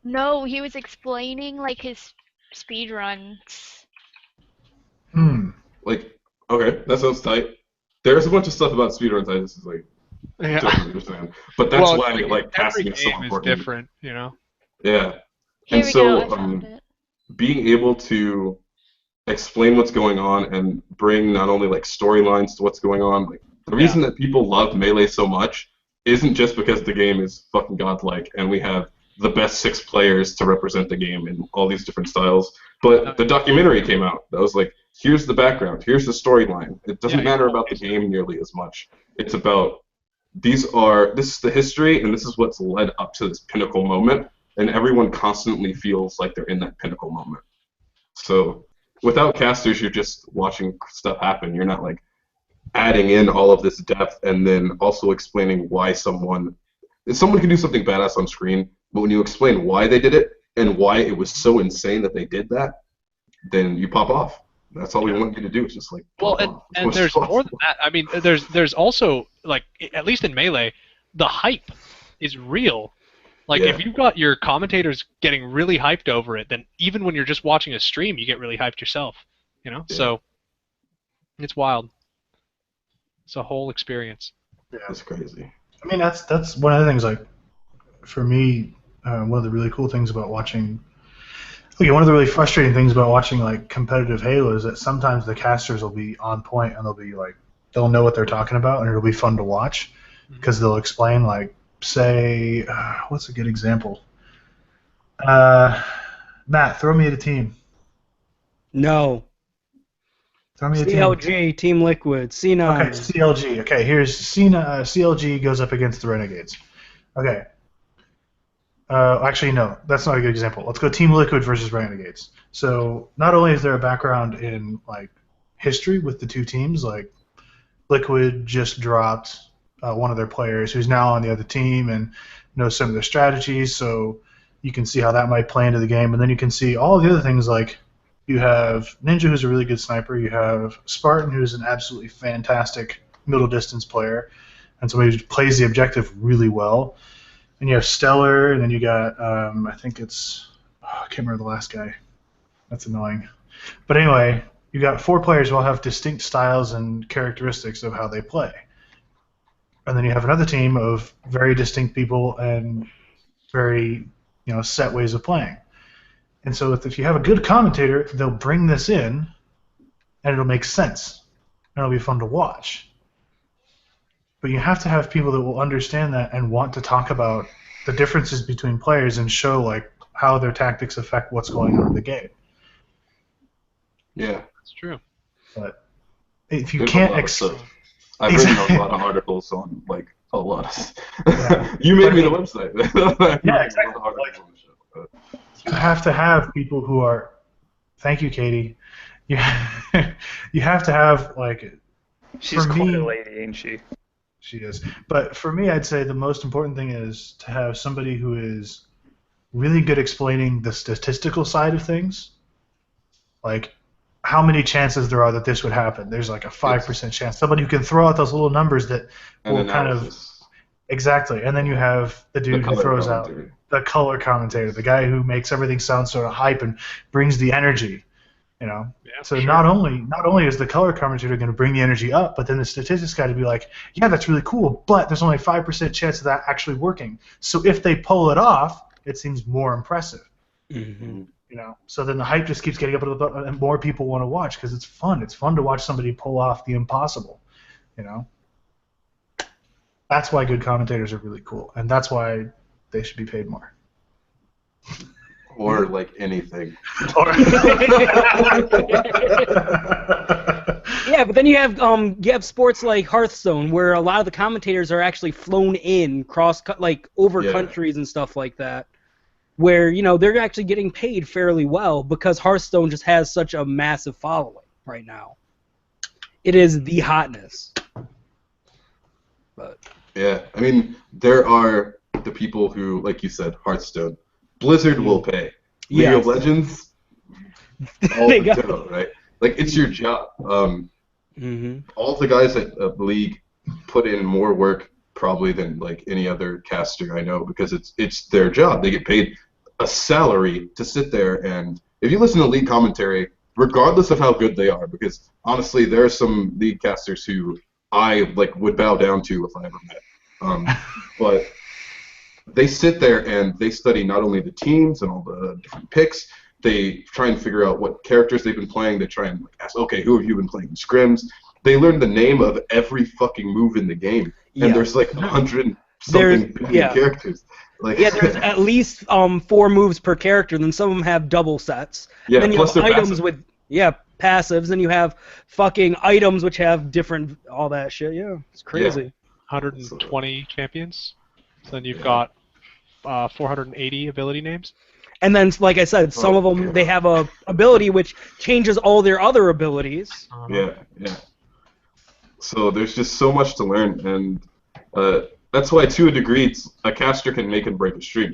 No, he was explaining like his speedruns. Like, okay, that sounds tight. There's a bunch of stuff about speedruns I just like don't understand. But that's why like casting is so every game important. is different, you know? Yeah. Here And we so go. I found it. being able to explain what's going on and bring not only like storylines to what's going on, like the reason that people love Melee so much isn't just because the game is fucking godlike and we have the best 6 players to represent the game in all these different styles, but the documentary came out that was like, here's the background, here's the storyline. It doesn't matter about the game nearly as much. It's about this is the history and this is what's led up to this pinnacle moment, and everyone constantly feels like they're in that pinnacle moment. So without casters, you're just watching stuff happen. You're not like adding in all of this depth and then also explaining why someone can do something badass on screen, but when you explain why they did it and why it was so insane that they did that, then you pop off. That's all we want you to do. Is just like Well, and there's more than that. I mean, there's also, like, at least in Melee, the hype is real. Like, if you've got your commentators getting really hyped over it, then even when you're just watching a stream, you get really hyped yourself. You know? Yeah. So It's wild. It's a whole experience. Yeah. That's crazy. I mean, that's one of the things. Like, for me, one of the really cool things about watching. Okay, one of the really frustrating things about watching like competitive Halo is that sometimes the casters will be on point and they'll know what they're talking about, and it'll be fun to watch because they'll explain, like, say, what's a good example? Matt, throw me at a team. No. Throw me a team. CLG, Team Liquid, C9. Okay, CLG. Okay, here's CLG goes up against the Renegades. Okay. Actually, no, that's not a good example. Let's go Team Liquid versus Renegades. So not only is there a background in like history with the two teams, like Liquid just dropped one of their players who's now on the other team and knows some of their strategies, so you can see how that might play into the game. And then you can see all of the other things, like you have Ninja, who's a really good sniper. You have Spartan, who's an absolutely fantastic middle distance player and somebody who plays the objective really well. And you have Stellar, and then you got, I think it's, I can't remember the last guy. That's annoying. But anyway, you got 4 players who all have distinct styles and characteristics of how they play. And then you have another team of very distinct people and very, set ways of playing. And so if you have a good commentator, they'll bring this in, and it'll make sense. And it'll be fun to watch. But you have to have people that will understand that and want to talk about the differences between players and show like how their tactics affect what's going on in the game. Yeah, That's true. But if you There's can't a lot of stuff. I've written a lot of articles on like a lot of. Yeah. You made me the website. Yeah, exactly. You have to have people who are. Thank you, Katie. You have to have like. She's For quite me- a lady, ain't she? She is. But for me, I'd say the most important thing is to have somebody who is really good explaining the statistical side of things. Like, how many chances there are that this would happen. There's like a 5% chance. Somebody who can throw out those little numbers that will kind of... Exactly. And then you have the dude who throws out the color commentator, the guy who makes everything sound sort of hype and brings the energy. Yeah, So sure. not only is the color commentator going to bring the energy up, but then the statistics got to be like, yeah, that's really cool, but there's only a 5% chance of that actually working. So if they pull it off, it seems more impressive. Mm-hmm. So then the hype just keeps getting up, and more people want to watch because it's fun. It's fun to watch somebody pull off the impossible. That's why good commentators are really cool, and that's why they should be paid more. Or like anything. Yeah, but then you have sports like Hearthstone where a lot of the commentators are actually flown in over countries and stuff like that, where they're actually getting paid fairly well because Hearthstone just has such a massive following right now. It is the hotness. But Yeah, I mean, there are the people who, like you said, Hearthstone. Blizzard will pay. League Yes. of Legends, all They the got- dough, right? Like, it's your job. mm-hmm. All the guys at League put in more work probably than like any other caster I know because it's their job. They get paid a salary to sit there, and if you listen to League commentary, regardless of how good they are, because honestly, there are some League casters who I would bow down to if I ever met. But they sit there and they study not only the teams and all the different picks, they try and figure out what characters they've been playing. They try and ask, okay, who have you been playing in scrims? They learn the name of every fucking move in the game, and there's like 100 something billion characters. There's at least 4 moves per character, and then some of them have double sets. Yeah, then you plus have they're items passive. with passives, and you have fucking items which have different all that shit. Yeah, it's crazy. 120 champions. So then you've got 480 ability names. And then, like I said, some of them they have a ability which changes all their other abilities. Yeah. So there's just so much to learn, and that's why, to a degree, a caster can make and break a stream.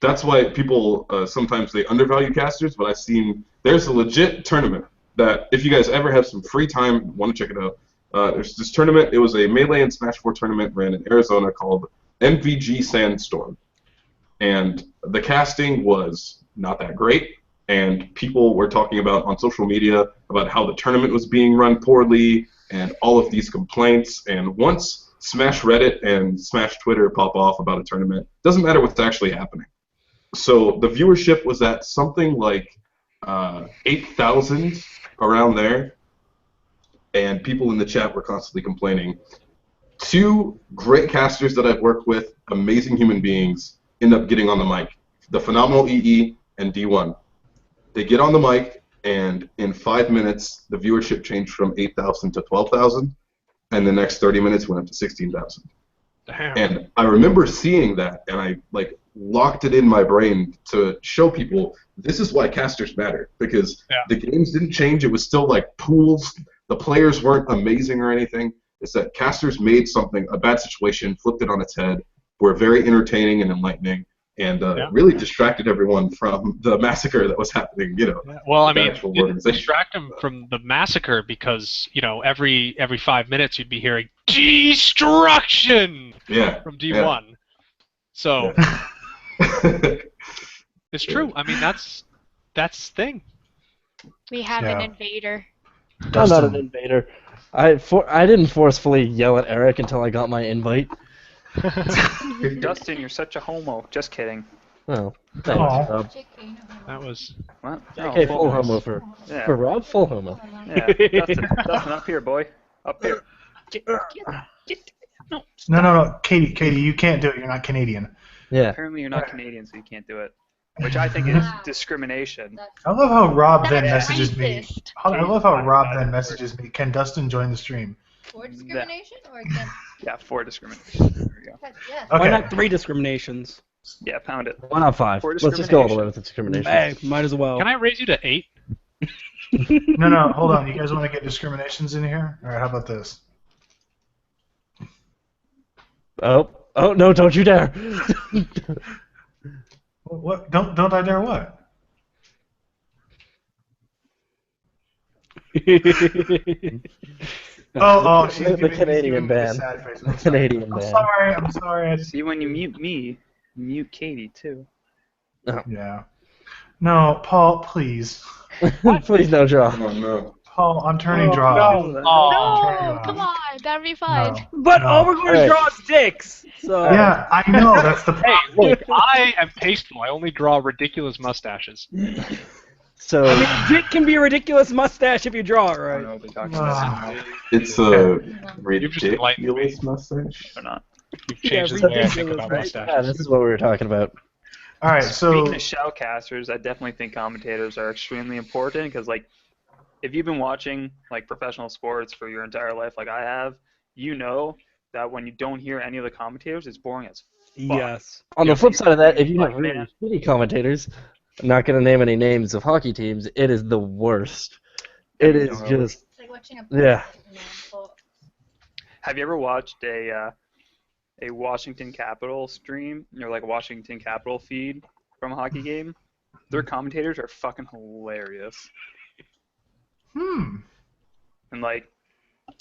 That's why people sometimes they undervalue casters, but I've seen there's a legit tournament that if you guys ever have some free time, want to check it out. There's this tournament. It was a Melee and Smash 4 tournament ran in Arizona called MVG Sandstorm, and the casting was not that great. and people were talking about on social media about how the tournament was being run poorly and all of these complaints. And once Smash Reddit and Smash Twitter pop off about a tournament, doesn't matter what's actually happening. So the viewership was at something like 8,000 around there, and people in the chat were constantly complaining. Two great casters that I've worked with, amazing human beings, end up getting on the mic. The phenomenal EE and D1. They get on the mic, and in 5 minutes, the viewership changed from 8,000 to 12,000, and the next 30 minutes went up to 16,000. Damn. And I remember seeing that, and I locked it in my brain to show people this is why casters matter, because the games didn't change. It was still like pools. The players weren't amazing or anything. It's that casters made something, a bad situation, flipped it on its head, were very entertaining and enlightening, and really distracted everyone from the massacre that was happening. Well, I mean, it distract them from the massacre because every 5 minutes you'd be hearing destruction from D1. Yeah. So it's true. I mean, that's the thing. We have an invader. I'm not an invader. I didn't forcefully yell at Eric until I got my invite. Dustin, you're such a homo. Just kidding. Oh, thanks, Rob. That was... What? Okay, full homo for Rob, full homo. Yeah, Dustin, up here, boy. Up here. No, Katie, you can't do it. You're not Canadian. Yeah. Apparently you're not Canadian, so you can't do it. Which I think is discrimination. I love how Rob then messages me. I love how Rob then messages me. Can Dustin join the stream? For discrimination or against? Yeah, for discrimination. There we go. Yes. Okay. Why not 3 discriminations? Yeah, pound it. Why not 5? For Let's just go all the way with the discrimination. Hey, might as well. Can I raise you to 8? No, hold on. You guys want to get discriminations in here? All right, how about this? Oh no! Don't you dare! What? Don't I dare what? Oh, she's the Canadian band. The Canadian band. I'm sorry. See, when you mute me, you mute Katie too. Oh. Yeah. No, Paul, please. Please no draw. Oh no. Paul, I'm turning draw. No, Oh, come on, that'd be fine. No. But all we're going to Alright. draw is dicks. So. Yeah, I know. That's the Hey, problem. look, I am tasteful. I only draw ridiculous mustaches. So I mean, dick can be a ridiculous mustache if you draw it I don't right. know what they're talking about. It's a You've just enlightened me. ridiculous mustache. Or not. You've changed the way I think ridiculous, about right? mustaches. yeah, this is what we were talking about. All right, so Speaking of shoutcasters, I definitely think commentators are extremely important because, if you've been watching professional sports for your entire life, like I have, you know that when you don't hear any of the commentators, it's boring as fuck. Yes. On the flip side of that, if you have Like, really man. shitty commentators, I'm not going to name any names of hockey teams, it is the worst. It is just, It's like watching a yeah. Have you ever watched a Washington Capital stream or Washington Capital feed from a hockey game? Their commentators are fucking hilarious. And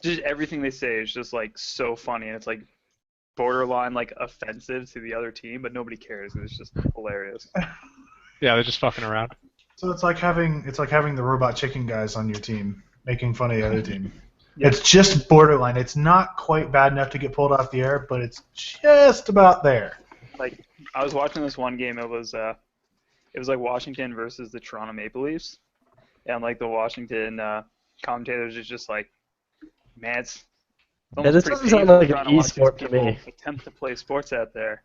just everything they say is just so funny, and it's borderline offensive to the other team, but nobody cares. It's just hilarious. Yeah, they're just fucking around. So it's like having the robot chicken guys on your team making fun of the other team. Yeah. It's just borderline. It's not quite bad enough to get pulled off the air, but it's just about there. I was watching this one game. It was Washington versus the Toronto Maple Leafs, and the Washington commentators is just man, it's Yeah, this doesn't sound like an e-sport to me. Attempt to play sports out there,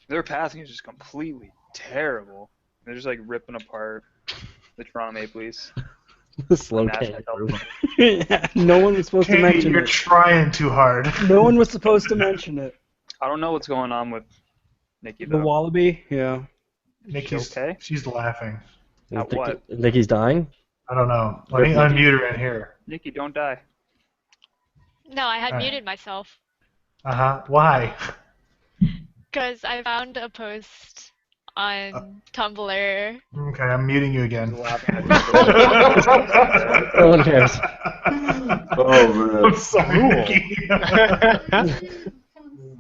their passing is just completely terrible. They're just ripping apart the Toronto Maple Leafs. The slow National kangaroo. No one was supposed to Katie, mention you're it. trying too hard. No one was supposed to mention it. I don't know what's going on with Nikki. The though. Wallaby, yeah. Nikki's okay? She's laughing. At what? Nikki's dying? I don't know. Let me unmute her in here. Nikki, don't die. No, I had Alright. muted myself Why? because I found a post on Tumblr. Okay, I'm muting you again. No one cares. Oh man. I'm sorry, Nikki.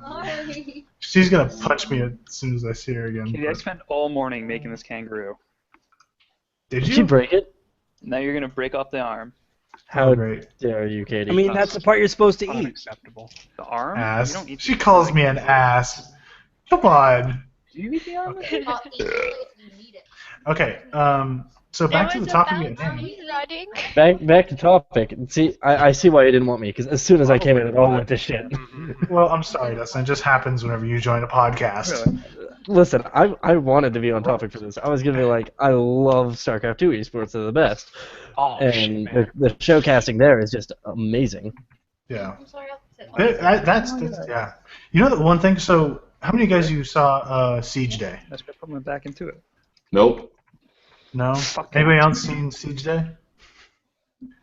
Sorry. She's gonna punch me as soon as I see her again. Katie, I spent all morning making this kangaroo. Did Did you? she break it? Now you're gonna break off the arm. How great. dare you, Katie? I mean, that's the part you're supposed to eat. Unacceptable. The arm? You Ass. don't eat She the- calls me an ass. Come on. Do you eat the arm? Okay. I'll eat it if you need it. Okay. So back to the topic at hand. Running. Back to topic. See, I see why you didn't want me, because as soon as I came in, it all went to shit. Well, I'm sorry, Dustin. It just happens whenever you join a podcast. Really? Listen, I wanted to be on topic for this. I was gonna be like, I love StarCraft 2 esports, they're the best, Oh, and shit, man. the showcasting there is just amazing. Yeah. I'm sorry, I'll sit. That's yeah. You know the one thing. So how many guys you saw Siege Day? That's gonna put me back into it. Nope. No. Fucking Anybody else seen Siege Day?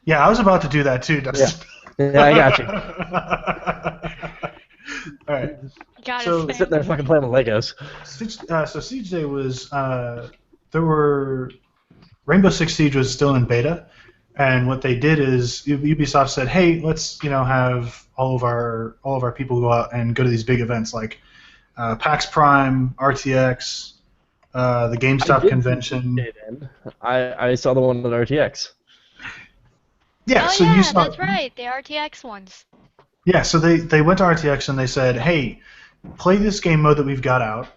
Yeah, I was about to do that too, Dustin. Yeah, I got you. All right. Got So- it. Sitting there fucking playing with Legos. So Siege Day was there were Rainbow Six Siege was still in beta, and what they did is Ubisoft said, "Hey, let's have all of our people go out and go to these big events like PAX Prime, RTX, the GameStop convention." I saw the one at RTX. Yeah, Oh so yeah, you saw. that's right. The RTX ones. Yeah, so they went to RTX and they said, "Hey, play this game mode that we've got out,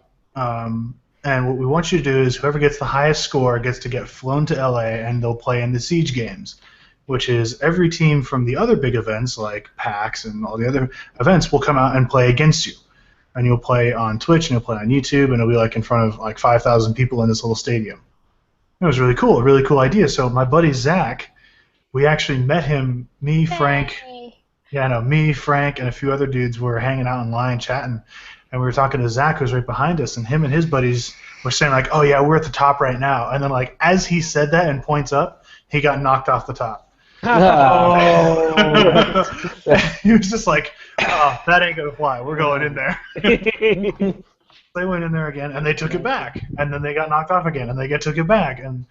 and what we want you to do is whoever gets the highest score gets to get flown to LA, and they'll play in the Siege games, which is every team from the other big events like PAX and all the other events will come out and play against you, and you'll play on Twitch and you'll play on YouTube, and it'll be like in front of like 5,000 people in this little stadium." It was really cool idea. So my buddy Zach, we actually met him, me, Frank. Yay. Yeah, no, me, Frank, and a few other dudes were hanging out online chatting, and we were talking to Zach, who was right behind us, and him and his buddies were saying like, "Oh yeah, we're at the top right now," and then like as he said that and points up, he got knocked off the top. Oh. He was just like, "Oh, that ain't gonna fly. We're going in there." They went in there again, and they took it back, and then they got knocked off again, and they took it back, and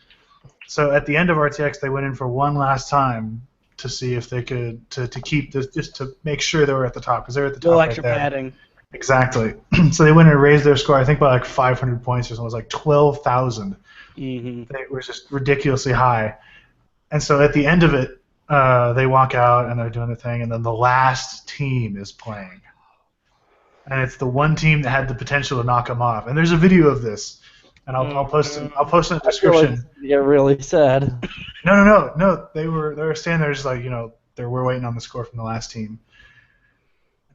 so at the end of RTX, they went in for one last time to see if they could to keep this, just to make sure they were at the top, because they're at the top Little right extra there. padding. Exactly. So they went and raised their score, I think by like 500 points or something. It was like 12,000. Mm-hmm. It was just ridiculously high. And so at the end of it, they walk out and they're doing the thing, and then the last team is playing. And it's the one team that had the potential to knock them off. And there's a video of this, and I'll post it. I'll post it in the I feel like description. you get really sad. No. They were standing there just like, we're waiting on the score from the last team.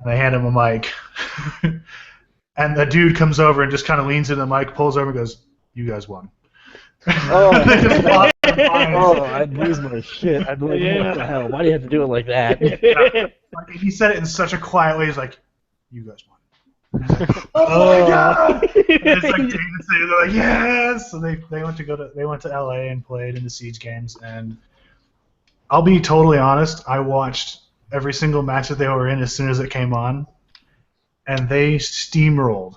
And they hand him a mic. And the dude comes over and just kind of leans into the mic, pulls over and goes, "You guys won." Oh. They just lost their minds. Oh, I'd lose my shit. I'd be like, what the hell? Why do you have to do it like that? Like, he said it in such a quiet way. He's like, "You guys won." Oh my god! And it's like David saying, they're like, "Yes!" So they went to LA and played in the Siege games, and I'll be totally honest, I watched every single match that they were in as soon as it came on, and they steamrolled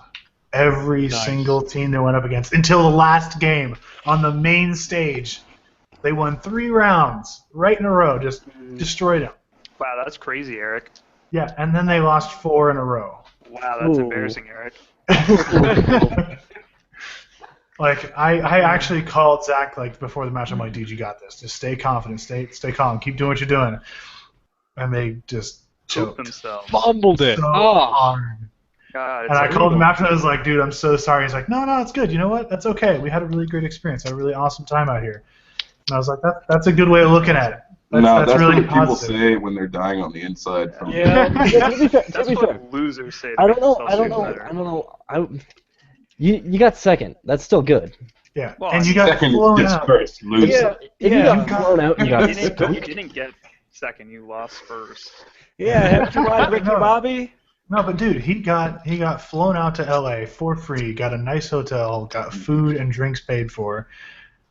every single team they went up against until the last game on the main stage. They won 3 rounds right in a row, just destroyed them. Wow, that's crazy, Eric. Yeah, and then they lost 4 in a row. Wow, that's Ooh. embarrassing, Eric. Like I actually called Zach like before the match. I'm like, "Dude, you got this. Just stay confident, stay calm, keep doing what you're doing." And they just Choke choked themselves. Fumbled it. so Oh. hard. God, And I called him after. I was like, "Dude, I'm so sorry." He's like, "No, it's good. You know what? That's okay. We had a really great experience. Had a really awesome time out here." And I was like, "That's a good way of looking at it. That's really what people positive." say when they're dying on the inside. From Yeah. To be fair, That's what losers say. To I don't know. make I don't themselves know. feel better. You got second. That's still good. Yeah, Well, and you got Second blown is out. first. Lose. If you Yeah. got blown out, you got You skunked. didn't get second. You lost first. Yeah, haven't you watched Ricky No. Bobby? No, but dude, he got flown out to LA for free, got a nice hotel, got food and drinks paid for,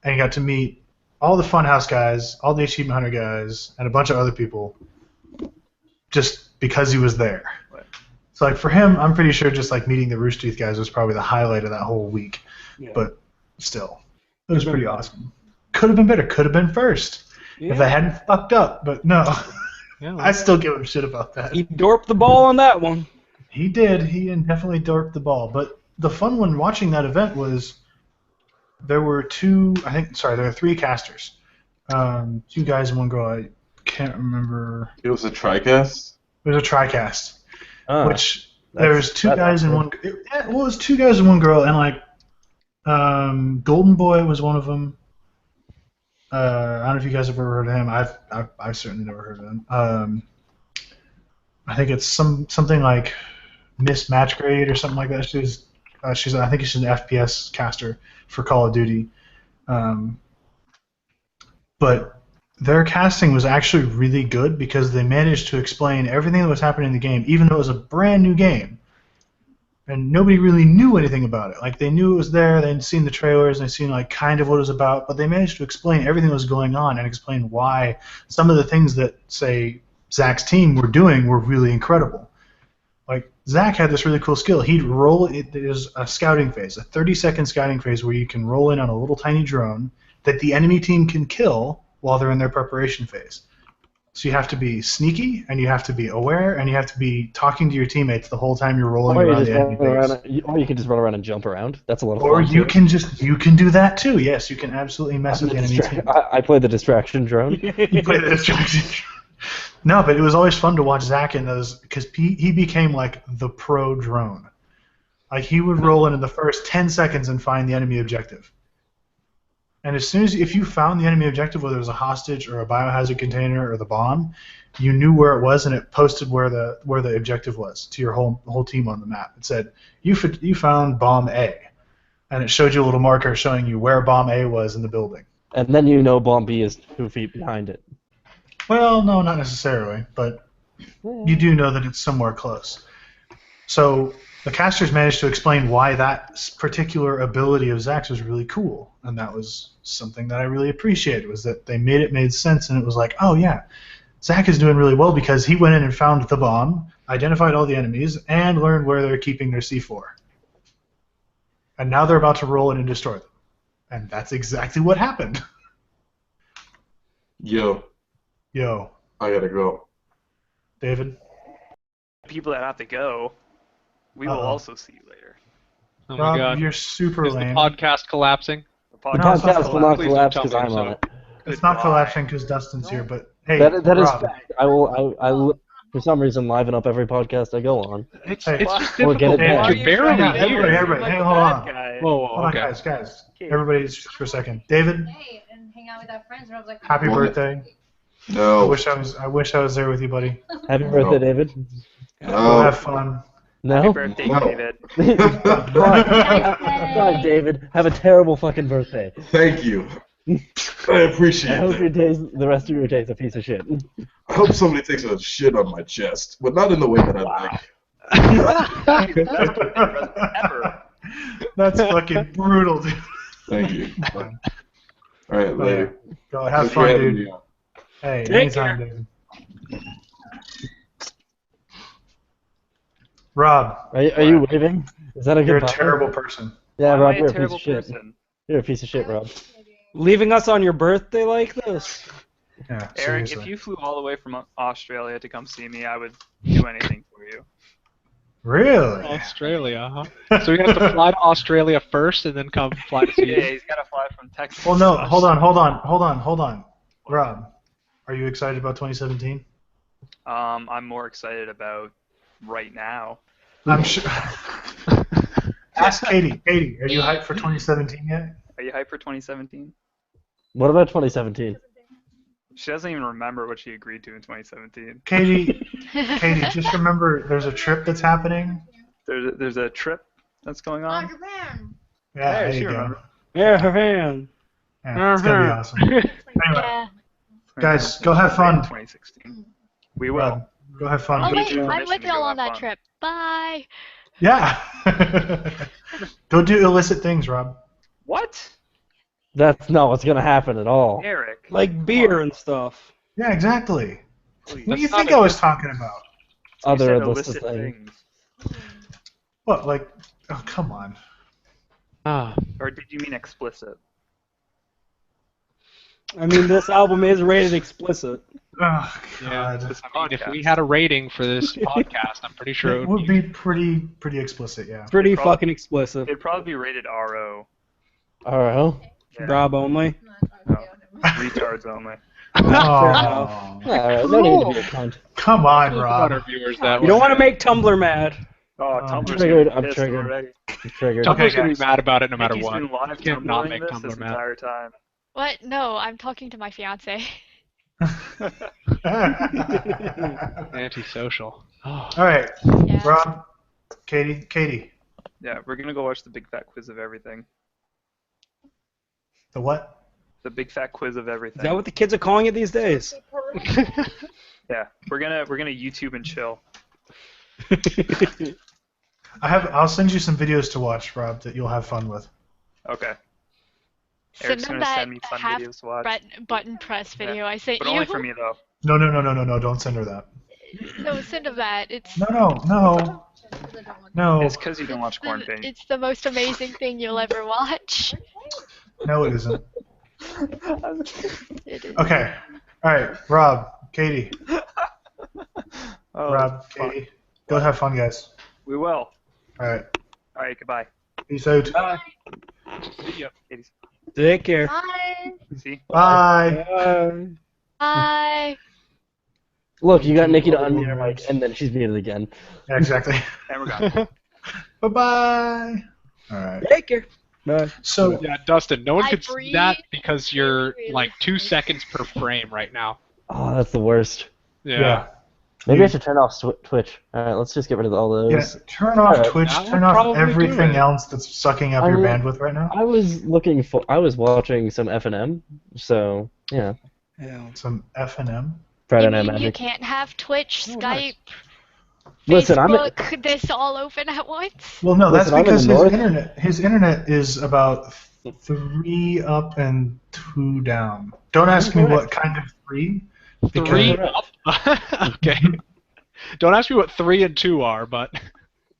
and he got to meet all the Funhouse guys, all the Achievement Hunter guys, and a bunch of other people just because he was there. Right. So like for him, I'm pretty sure just like meeting the Rooster Teeth guys was probably the highlight of that whole week. Yeah. But still, it was pretty awesome. Could have been better. Could have been first if they hadn't fucked up. But no, Yeah, I still give him shit about that. He dorped the ball on that one. He did. He definitely dorked the ball. But the fun one watching that event was there were there were three casters. Two guys and one girl. I can't remember. It was a TriCast? It was a TriCast, which there that's- was two that's guys and awesome. one. It was two guys and one girl, and like Golden Boy was one of them. I don't know if you guys have ever heard of him. I've certainly never heard of him. I think it's something like Miss Match Grade or something like that. She's I think she's an FPS caster for Call of Duty. But their casting was actually really good because they managed to explain everything that was happening in the game, even though it was a brand new game. And nobody really knew anything about it. Like, they knew it was there, they'd seen the trailers, and they'd seen, like, kind of what it was about, but they managed to explain everything that was going on and explain why some of the things that, say, Zach's team were doing were really incredible. Like, Zach had this really cool skill. He'd roll, there's a scouting phase, a 30-second scouting phase where you can roll in on a little tiny drone that the enemy team can kill while they're in their preparation phase. So you have to be sneaky, and you have to be aware, and you have to be talking to your teammates the whole time you're rolling Or you, around just the enemy run base. around, or you can just run around and jump around. That's a lot of Or fun. you too. can do that too. Yes, you can absolutely mess with the enemy team. I play the distraction drone. You play the distraction. No, but it was always fun to watch Zach in those because he became like the pro drone. Like he would roll in the first 10 seconds and find the enemy objective. And as soon as if you found the enemy objective, whether it was a hostage or a biohazard container or the bomb, you knew where it was and it posted where the objective was to your whole team on the map. It said you found bomb A, and it showed you a little marker showing you where bomb A was in the building. And then you know bomb B is 2 feet behind it. Well, no, not necessarily, but you do know that it's somewhere close. So the casters managed to explain why that particular ability of Zach's was really cool, and that was something that I really appreciated, was that they made sense, and it was like, oh yeah, Zach is doing really well because he went in and found the bomb, identified all the enemies, and learned where they're keeping their C4. And now they're about to roll in and destroy them. And that's exactly what happened. Yo, I gotta go. David? People that have to go, we will Uh-oh. also see you later. Oh my Rob, god. you're super Is the lame. podcast collapsing? The No, it's not podcast will not Please don't collapse tell because me I'm so. on it. It's not Goodbye. collapsing because Dustin's here, but hey, That is Rob, fact. I will, for some reason, liven up every podcast I go on. It's Hey. just Or get difficult. it back. You're barely Hang on, here. everybody, hey, hold on. Whoa, Hold on, okay. guys. Okay. Everybody, just for a second. David, Hey, and hang out with our friends. And I was like, happy Well, birthday. I No. wish I was there with you, buddy. Happy birthday, David. Go No. have fun. Happy No? birthday, No. David. Sorry, David. Have a terrible fucking birthday. Thank you. I appreciate I hope that. the rest of your day's a piece of shit. I hope somebody takes a shit on my chest, but not in the way that I like. Ever. That's fucking brutal, dude. Thank you. All right, later. Go have Thanks for fun, having dude. me on. Hey, Take anytime, David. Rob, Are you waving? Is that a you're a good button? terrible person. Yeah, Why Rob, am I you're a a piece terrible of shit. person? You're a piece of shit, Rob. Leaving us on your birthday like this? Yeah, Eric, seriously. if you flew all the way from Australia to come see me, I would do anything for you. Really? Australia, huh? So we have to fly to Australia first and then come fly to see Yeah, you. he's got to fly from Texas. Well, no, hold on. Rob, are you excited about 2017? I'm more excited about right now. I'm sure. Ask Katie. Katie, are you hyped for 2017 yet? Are you hyped for 2017? What about 2017? She doesn't even remember what she agreed to in 2017. Katie, just remember there's a trip that's happening. There's a trip that's going oh, on. Japan. Yeah, Hey, there she you go. remembers. Yeah, man. Yeah, it's gonna be awesome. Anyway, Yeah. guys, go have fun. 2016. We will. Rob, go have fun. Oh Go wait, to I'm permission with to y'all go on have that fun. trip. Bye. Yeah. Go do illicit things, Rob. What? That's not what's gonna happen at all. Eric. Like beer and stuff. Yeah, exactly. Please. What do you That's think not I a- was talking about? You Other said illicit illicit things. things. What, like? Oh, come on. Ah, Or did you mean explicit? I mean, this album is rated explicit. Oh yeah. God. I mean, if we had a rating for this podcast, I'm pretty sure It would be pretty explicit, yeah. Pretty Probably- fucking explicit. It'd probably be rated RO. Oh. Yeah. Rob only. No. Retards only. Oh, Alright, no need to be a cunt. come on, About our Rob. viewers that You don't way. want to make Tumblr mad. Oh, I'm Tumblr's triggered, gonna be I'm pissed triggered. already. I'm triggered. Okay, Tumblr's gonna be guys. mad about it no matter He's what. been live You can't not Tumblring make this Tumblr mad. entire time. What? No, I'm talking to my fiance. Antisocial. Oh. All right, Yeah. Rob, Katie. Yeah, we're gonna go watch the big fat quiz of everything. The what? The big fat quiz of Is everything. that what the kids are calling it these days? Yeah, we're gonna YouTube and chill. I'll send you some videos to watch, Rob, that you'll have fun with. Okay. Send Eric's them gonna that send me fun half videos to watch. button press video I sent But you. only for me though. No, don't send her that. No, send them that. It's No. It's because you don't watch Corn Paint. it's the most amazing thing you'll ever watch. No, it isn't. It is. Okay. All right, Rob, Katie. Oh, Rob, fuck. Katie. Go have fun, guys. We will. All right. All right, goodbye. Peace out. Bye. Yep. Katie's- Take care. Bye. See? Bye. Bye. Look, you got Nikki to unmute her mic, and then she's muted again. Yeah, exactly. And we're gone. Bye-bye. All right. Take care. Bye. So, Yeah, Dustin, no one I could see breathe that because you're really like 2 fast. seconds per frame right now. Oh, that's the worst. Yeah. Maybe I should turn off Twitch. Alright, let's just get rid of all those. Yeah, turn off Alright, Twitch. that Turn would off probably do everything it. else that's sucking up I your mean- bandwidth right now. I was watching some F&M, so, yeah. Yeah. Some F&M. Friday You Night mean you Magic. can't have Twitch, Oh, Skype, nice. Listen, Facebook, this all open at once? Well, no, that's Listen, I'm in because the his north. internet is about 3 up and 2 down. Don't ask me what kind of 3. Because 3 up. Okay. Don't ask me what 3 and 2 are, but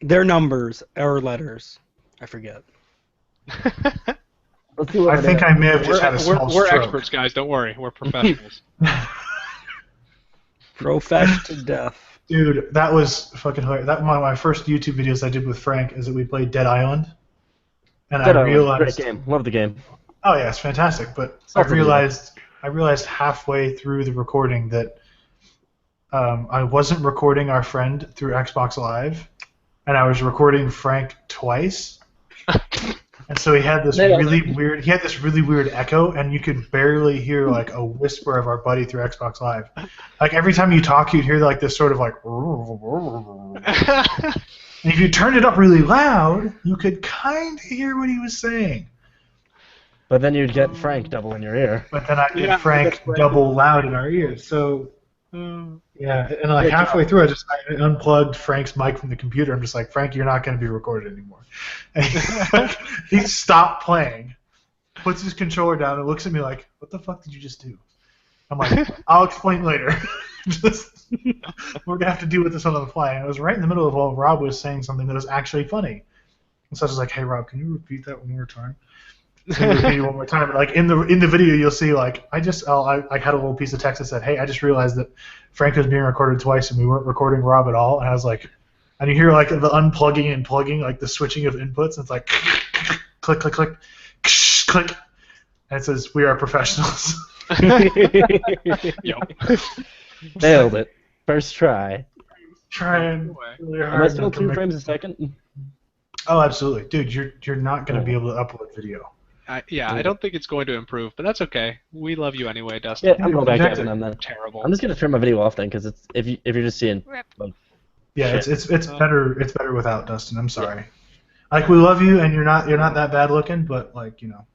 Their numbers or letters. I forget. Let's see what I think I may have just had a small we're stroke. experts, guys. Don't worry. We're professionals. Profesh to death. Dude, that was fucking hilarious. That one of my first YouTube videos I did with Frank is that we played Dead Island. And Dead I Island, realized great game. Love the game. Oh yeah, it's fantastic. But Salt of the I realized halfway through the recording that I wasn't recording our friend through Xbox Live, and I was recording Frank twice. And so he had this really weird echo, and you could barely hear like a whisper of our buddy through Xbox Live. Like every time you talk, you'd hear like this sort of like. And if you turned it up really loud, you could kind of hear what he was saying. But then you'd get Frank double in your ear. But then I get Yeah, Frank that's right. double loud in our ears. So yeah, and like Good halfway through, I unplugged Frank's mic from the computer. I'm just like, Frank, you're not going to be recorded anymore. And he stopped playing, puts his controller down, and looks at me like, what the fuck did you just do? I'm like, I'll explain later. We're gonna have to deal with this on the fly. And it was right in the middle of while Rob was saying something that was actually funny. And so I was like, hey Rob, can you repeat that one more time? So he repeated it one more time. And like in the video, you'll see like I had a little piece of text that said, hey, I just realized that Frank was being recorded twice and we weren't recording Rob at all. And I was like, and you hear like the unplugging and plugging, like the switching of inputs. And it's like click, click, click, click, and it says we are professionals. Yep. Nailed it. First try. Trying really hard. Am I still not to 2 make- frames a second? Oh, absolutely, dude. You're not going to be able to upload video. I don't think it's going to improve, but that's okay. We love you anyway, Dustin. Yeah, I'm going back to Exactly. F&M then. Terrible. I'm just gonna turn my video off then, because it's if you're just seeing. Rip. Yeah, it's better. It's better without Dustin. I'm sorry. Like we love you, and you're not that bad looking, but like you know,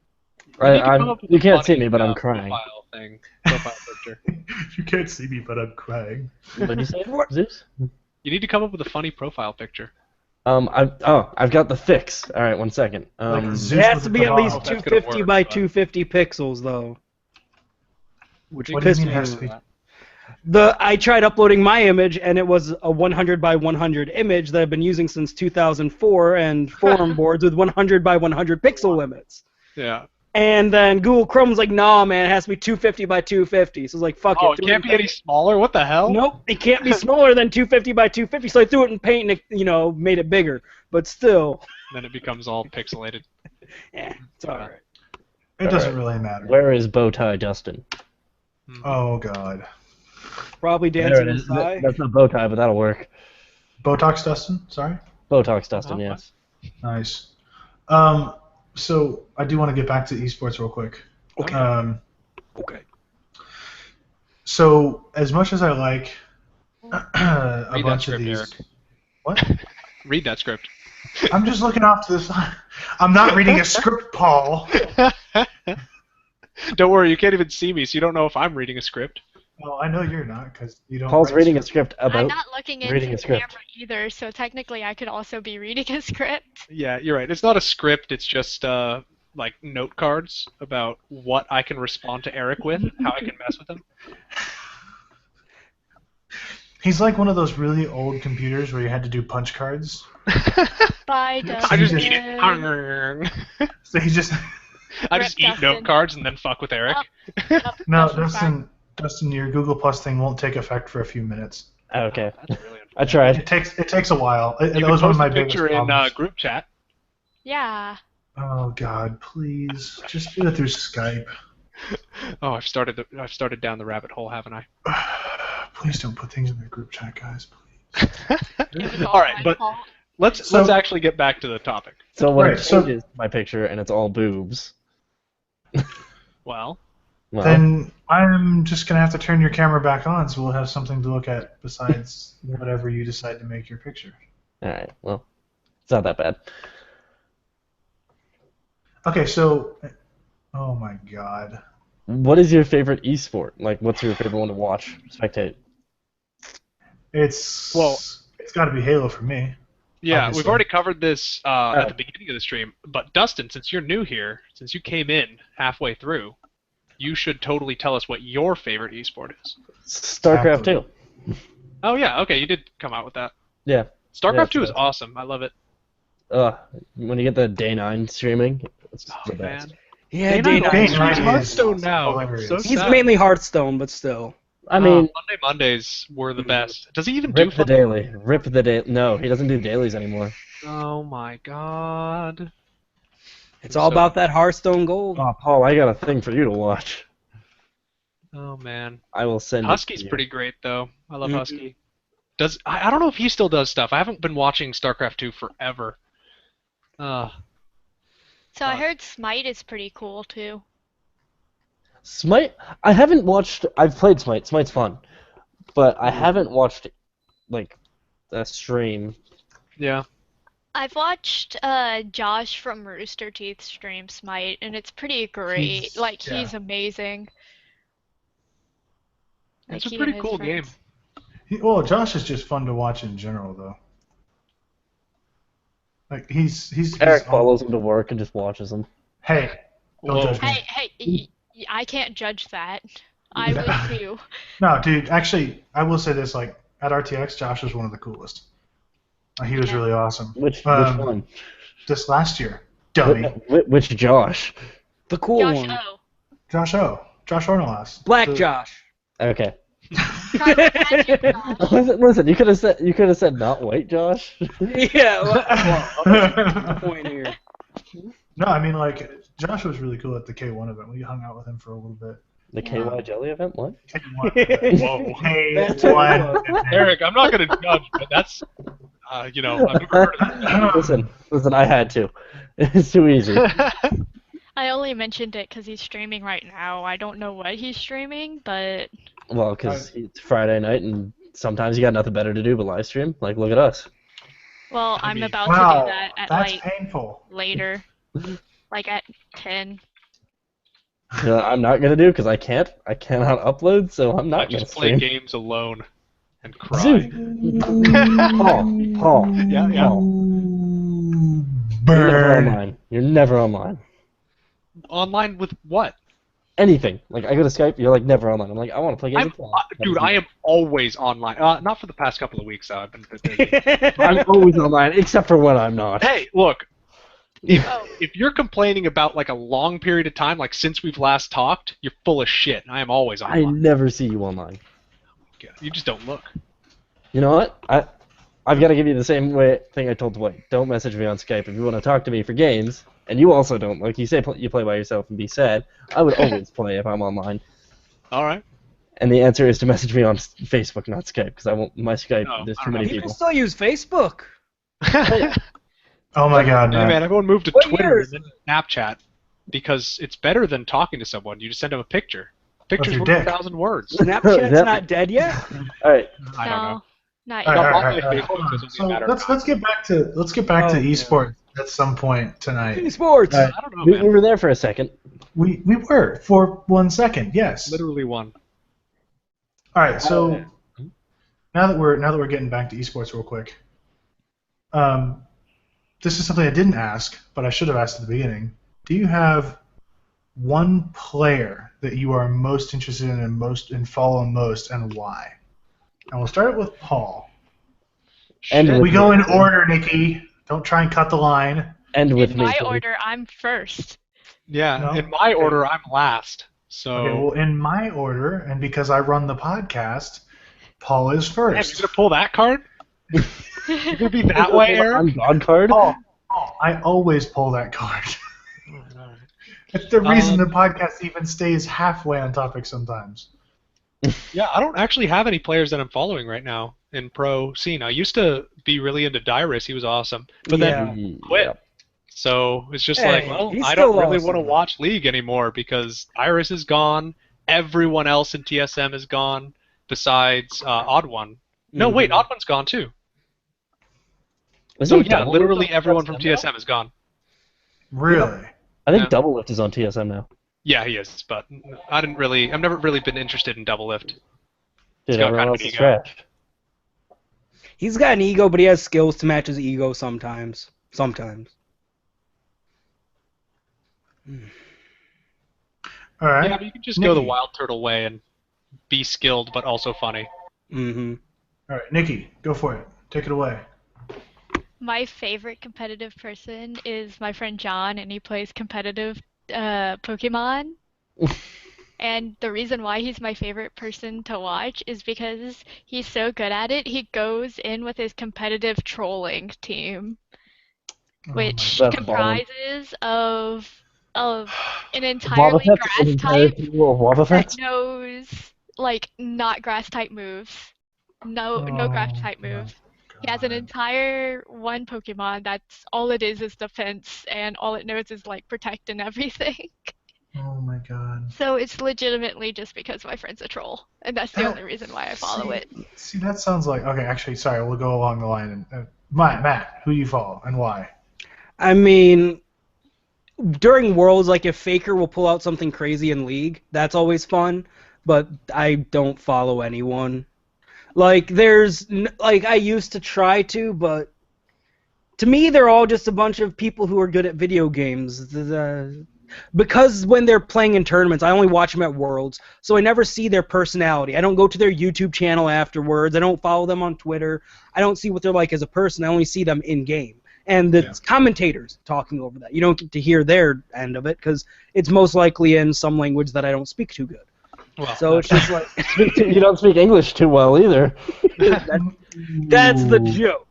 You need to come up with You a can't see funny, me, but I'm crying. Profile picture. you can't see me, but I'm crying. What did you say, Zeus? You need to come up with a funny profile picture. I've got the fix. All right, 1 second. Like It Zeus has with to a be at least cabal. That's gonna 250 work, by but- 250 pixels, though. Which What do you pissed mean me it has to off. be? I tried uploading my image, and it was a 100 by 100 image that I've been using since 2004, and forum boards with 100 by 100 pixel limits. Yeah. And then Google Chrome was like, "Nah, man, it has to be 250 by 250." So I was like, "Fuck Oh, it." it can't be any smaller? What the hell? Nope, it can't be smaller than 250 by 250. So I threw it in Paint, and it, made it bigger. But still, Then it becomes all pixelated. it's all right. It doesn't really matter. Where is Bowtie Dustin? Oh God. Probably There dancing it is. inside. That's not Bowtie, but that'll work. Botox Dustin. Sorry. Botox Dustin, Oh, yes. Nice. So I do want to get back to esports real quick. Okay. Okay. So as much as I like a Read that bunch of script, these, Eric. what? Read that script. I'm just looking off to the side. I'm not reading a script, Paul. Don't worry, you can't even see me, so you don't know if I'm reading a script. Well, I know you're not because you don't. Paul's write reading a scripts. script about I'm not looking into reading a the script. camera either, so technically I could also be reading a script. Yeah, you're right. It's not a script. It's just like note cards about what I can respond to Eric with, how I can mess with him. He's like one of those really old computers where you had to do punch cards. Bye, I just Dustin. eat it. So he just I just Rip eat note Dustin. cards and then fuck with Eric. no, Dustin's fine. Dustin, your Google Plus thing won't take effect for a few minutes. Okay. That's really I tried. It takes a while. That You can was one of post my a biggest picture in problems. group chat. Yeah. Oh God, please, just do it through Skype. Oh, I've started down the rabbit hole, haven't I? Please don't put things in the group chat, guys. Please. It was All right, my but fault. let's So- actually get back to the topic. So when Right, it so- changes my picture and it's all boobs, Well, well, Then I'm just gonna have to turn your camera back on, so we'll have something to look at besides whatever you decide to make your picture. all right. Well, it's not that bad. Okay, so, oh my God. What is your favorite esport? Like, what's your favorite one to watch, spectate? It's Well- it's got to be Halo for me. yeah, Obviously. we've already covered this at the beginning of the stream, but Dustin, since you're new here, since you came in halfway through, you should totally tell us what your favorite esport is. StarCraft Exactly. 2. Oh yeah, okay, you did come out with that. Yeah. StarCraft Yeah, 2 is awesome. I love it. When you get the day 9 streaming, it's Oh the best. man. Yeah, Day Day nine Day Nine. nine is is Hearthstone now. hilarious. So He's sad. mainly Hearthstone, but still. I mean, Mondays were the best. Does he even do rip the daily. Rip the day. No, he doesn't do dailies anymore. Oh my god. It's all So- about that Hearthstone gold. Oh, Paul, I got a thing for you to watch. Oh man. I will send it Husky's to you. pretty great though. I love Mhm. Husky. I don't know if he still does stuff. I haven't been watching StarCraft 2 forever. So I heard Smite is pretty cool too. Smite. I haven't watched. I've played Smite. Smite's fun, but I haven't watched like a stream. Yeah. I've watched Josh from Rooster Teeth stream Smite, and it's pretty great. He's- Like yeah. he's amazing. It's Like, a he pretty and his cool game. friends. Well, Josh is just fun to watch in general, though. Like he's Eric on- follows him to work and just watches him. Hey, don't Whoa. judge me. Hey, I can't judge that. I would too. No, dude. Actually, I will say this: like at RTX, Josh was one of the coolest. He was Yeah. really awesome. Which Um, one? This last year, dummy. Which Josh? The cool Josh one. O. Josh Ornelas. Black The- Josh. Okay. Try to catch it, Josh. Listen, you could have said not white Josh. Yeah, well, point here. No, I mean like Josh was really cool at the K1 event. We hung out with him for a little bit. The KY Jelly event? What? K1 event. Whoa. K1 event. Eric, I'm not gonna judge, but that's I've never heard of that. Listen, I had to. It's too easy. I only mentioned it because he's streaming right now. I don't know what he's streaming, but Well, because it's Friday night and sometimes you got nothing better to do but live stream. Like, look at us. well, I'm about to Wow, do that at that's like painful. later, like at 10. I'm not gonna do because I can't. I cannot upload, so I'm I not gonna just play stream. games alone and cry. Dude. Paul. Yeah, yeah. Paul. You're never online. You're never online. Online with what? Anything. Like, I go to Skype, you're like never online. I'm like, I want to play games. Dude, I am always online. Not for the past couple of weeks, though. I've been a bit busy. I'm always online, except for when I'm not. Hey, look. If, Oh. if you're complaining about like a long period of time, like since we've last talked, you're full of shit. I am always I online. never see you online. You just don't look. You know what? I've got to give you the same thing I told Dwight. Don't message me on Skype. If you want to talk to me for games, and you also don't. Like you say, you play by yourself and be sad. I would always play if I'm online. All right. And the answer is to message me on Facebook, not Skype, because I won't. My Skype, No, there's I too don't many have People people. still use Facebook. Oh my God, Yeah, man. man, everyone moved to What Twitter years? and then Snapchat because it's better than talking to someone. You just send them a picture. Pictures your worth dick. 1,000 words. Snapchat's Yep. not dead yet. All right. I don't know. No, not All yet. right, all Not right, my all right, Facebook, hold on. it's only a So matter of let's get back to Oh, yeah. esports at some point tonight. eSports. Uh, I don't know, We man. were there for a second. We were for 1 second, yes. Literally one. All right, so now that we're getting back to esports real quick, this is something I didn't ask, but I should have asked at the beginning. Do you have one player that you are most interested in and follow most, and why? And we'll start with Paul. And with We go me. in order, Nikki. Don't try and cut the line. And with In me. my please. order, I'm first. Yeah, No? in my Okay. order, I'm last. So, Okay, well, in my order, and because I run the podcast, Paul is man, you're first. gonna pull that card? You're gonna be that way, Aaron? I'm God card. Paul, I always pull that card. It's the reason the podcast even stays halfway on topic sometimes. Yeah, I don't actually have any players that I'm following right now in pro scene. I used to be really into Dyrus. He was awesome. But then quit. So it's just Hey, like, well, he's I don't still really awesome. want to watch League anymore because Iris is gone. Everyone else in TSM is gone besides Odd One. No, wait, Odd One's gone too. Is So it yeah, Double literally Lift on everyone from TSM now? TSM is gone. Really? I think Yeah. Double Lift is on TSM now. Yeah, he is, but I've never really been interested in Double Lift. Dude, got everyone kind of else an is ego. trash. He's got an ego, but he has skills to match his ego sometimes. Sometimes. All right. Yeah, but you can just go the Nikki. Wild Turtle way and be skilled but also funny. Mm-hmm. All right, Nikki, go for it. Take it away. My favorite competitive person is my friend John, and he plays competitive Pokemon. And the reason why he's my favorite person to watch is because he's so good at it. He goes in with his competitive trolling team, which That's comprises of an Wobbuffet entirely is an grass entire type team of that Wobbuffets? knows like not grass type moves. No grass type moves. He has an entire one Pokemon that's all it is defense, and all it knows is like protect and everything. Oh my god. So it's legitimately just because my friend's a troll, and that's the only reason why I follow it. See, that sounds like okay. Actually, sorry, we'll go along the line. And Matt, who do you follow and why? I mean, during Worlds, like if Faker will pull out something crazy in League, that's always fun. But I don't follow anyone. Like I used to try to, but to me they're all just a bunch of people who are good at video games. Because when they're playing in tournaments, I only watch them at Worlds, so I never see their personality. I don't go to their YouTube channel afterwards. I don't follow them on Twitter. I don't see what they're like as a person. I only see them in game. And the commentators talking over that. You don't get to hear their end of it because it's most likely in some language that I don't speak too good. Well, So it's just like You don't speak English too well either. that's the joke.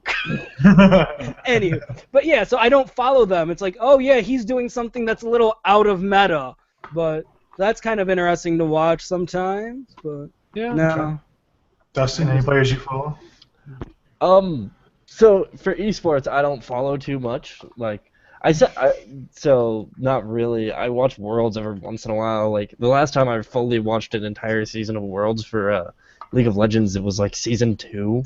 Anyway, but yeah, so I don't follow them. It's like, oh yeah, he's doing something that's a little out of meta, but that's kind of interesting to watch sometimes. But yeah. no, Dustin, any players you follow? So for esports, I don't follow too much. Like so not really. I watch Worlds every once in a while. Like the last time I fully watched an entire season of Worlds for League of Legends, it was like season 2.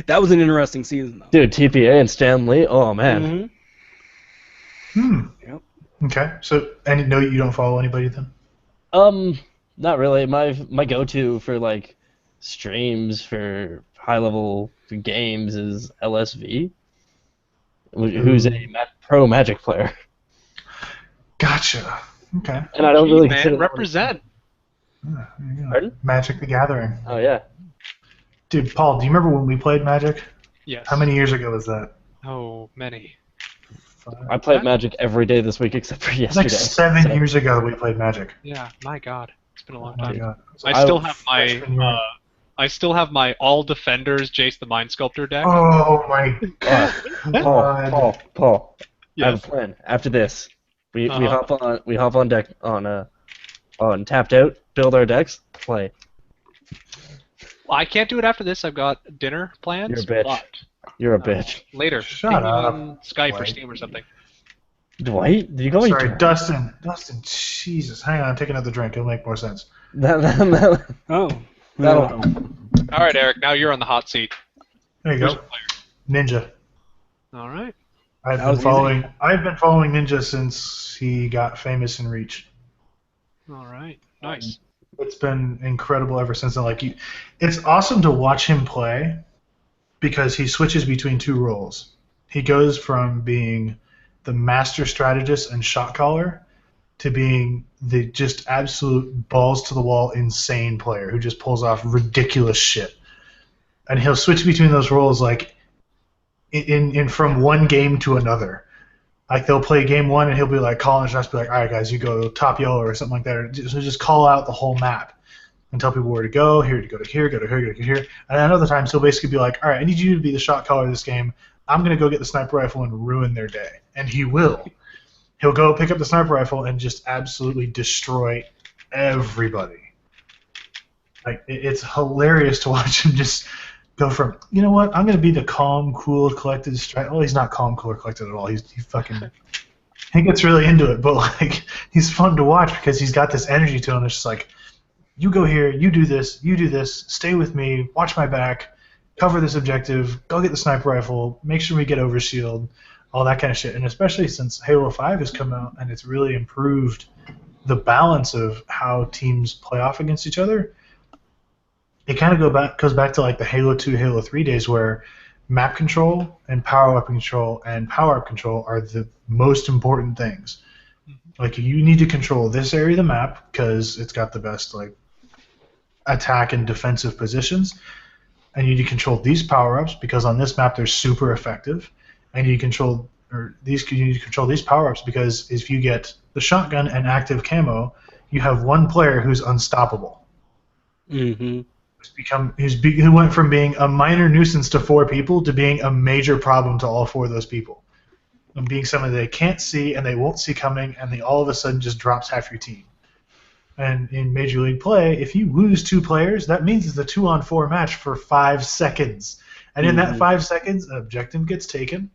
that was an interesting season though. Dude, TPA and Stan Lee. Oh man. Yep. Okay. So, no, you don't follow anybody then? Not really. My go-to for like streams for high-level games is LSV, who's a pro Magic player. Gotcha. Okay. And I don't really man, consider represent. Yeah, there you go. Pardon? Magic the Gathering. Oh yeah. Dude, Paul, do you remember when we played Magic? Yes. How many years ago was that? Oh, many. I played Magic every day this week except for It's like yesterday. 7 years ago we played Magic. Yeah, my God, it's been a long Oh my time. god. I still I- have freshman year. I still have my all defenders Jace the Mind Sculptor deck. Oh my Paul, god. Paul. I have Yes. a plan. After this, we Uh-huh. hop on deck on tapped out, build our decks, play. I can't do it after this. I've got dinner You're a plans, bitch. but You're a bitch. later. Shut Ping me up. on Skype or Dwight. Steam or something. Dwight, did you go eat Sorry, dinner? Dustin. Dustin, Jesus. Hang on, take another drink. It'll make more sense. That'll Oh. help. All right, Eric. Now you're on the hot seat. There you Who's go. your player? Ninja. All right. I've That been was easy. following. I've been following Ninja since he got famous in Reach. All right. Nice. It's been incredible ever since then. It's awesome to watch him play because he switches between two roles. He goes from being the master strategist and shot caller to being the just absolute balls to the wall insane player who just pulls off ridiculous shit. And he'll switch between those roles like in from one game to another. Like they'll play game one and he'll be like calling shots, be like, all right guys, you go top yellow or something like that, or just call out the whole map and tell people where to go, here to go to here, go to here, go to here. And then other times he'll basically be like, all right, I need you to be the shot caller of this game. I'm gonna go get the sniper rifle and ruin their day, and he will. He'll go pick up the sniper rifle and just absolutely destroy everybody. Like it's hilarious to watch him just go from, you know what, I'm gonna be the calm, cool, collected Well, he's not calm, cool, or collected at all. He gets really into it, but like he's fun to watch because he's got this energy to him. It's just like, you go here, you do this, stay with me, watch my back, cover this objective, go get the sniper rifle, make sure we get overshield, all that kind of shit. And especially since Halo 5 has come out and it's really improved the balance of how teams play off against each other, it kind of goes back to like the Halo 2, Halo 3 days where map control and power weapon control and power up control are the most important things. Like you need to control this area of the map because it's got the best like attack and defensive positions, and you need to control these power ups because on this map they're super effective, and you need to control these power ups because if you get the shotgun and active camo, you have one player who's unstoppable. Mm-hmm. Who went from being a minor nuisance to 4 people to being a major problem to all 4 of those people. And being someone they can't see and they won't see coming, and they all of a sudden just drops half your team. And in Major League play, if you lose 2 players, that means it's a 2-on-4 match for 5 seconds. And in that 5 seconds, an objective gets taken,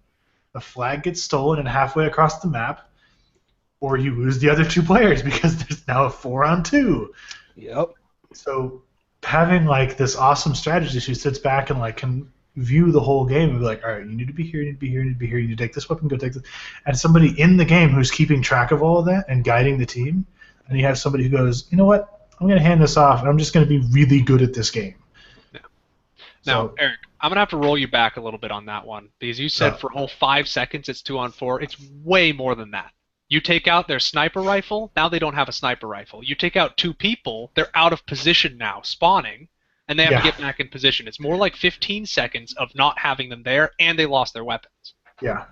a flag gets stolen and halfway across the map, or you lose the other 2 players because there's now a 4-on-2. Yep. So having like this awesome strategist who sits back and like can view the whole game and be like, all right, you need to be here, you need to be here, you need to be here, you need to take this weapon, go take this, and somebody in the game who's keeping track of all of that and guiding the team, and you have somebody who goes, you know what, I'm going to hand this off and I'm just going to be really good at this game. Yeah. Now, Eric, I'm going to have to roll you back a little bit on that one because you said for a whole 5 seconds it's 2-on-4. It's way more than that. You take out their sniper rifle, now they don't have a sniper rifle. You take out 2 people, they're out of position now, spawning, and they have to get back in position. It's more like 15 seconds of not having them there, and they lost their weapons. Yeah.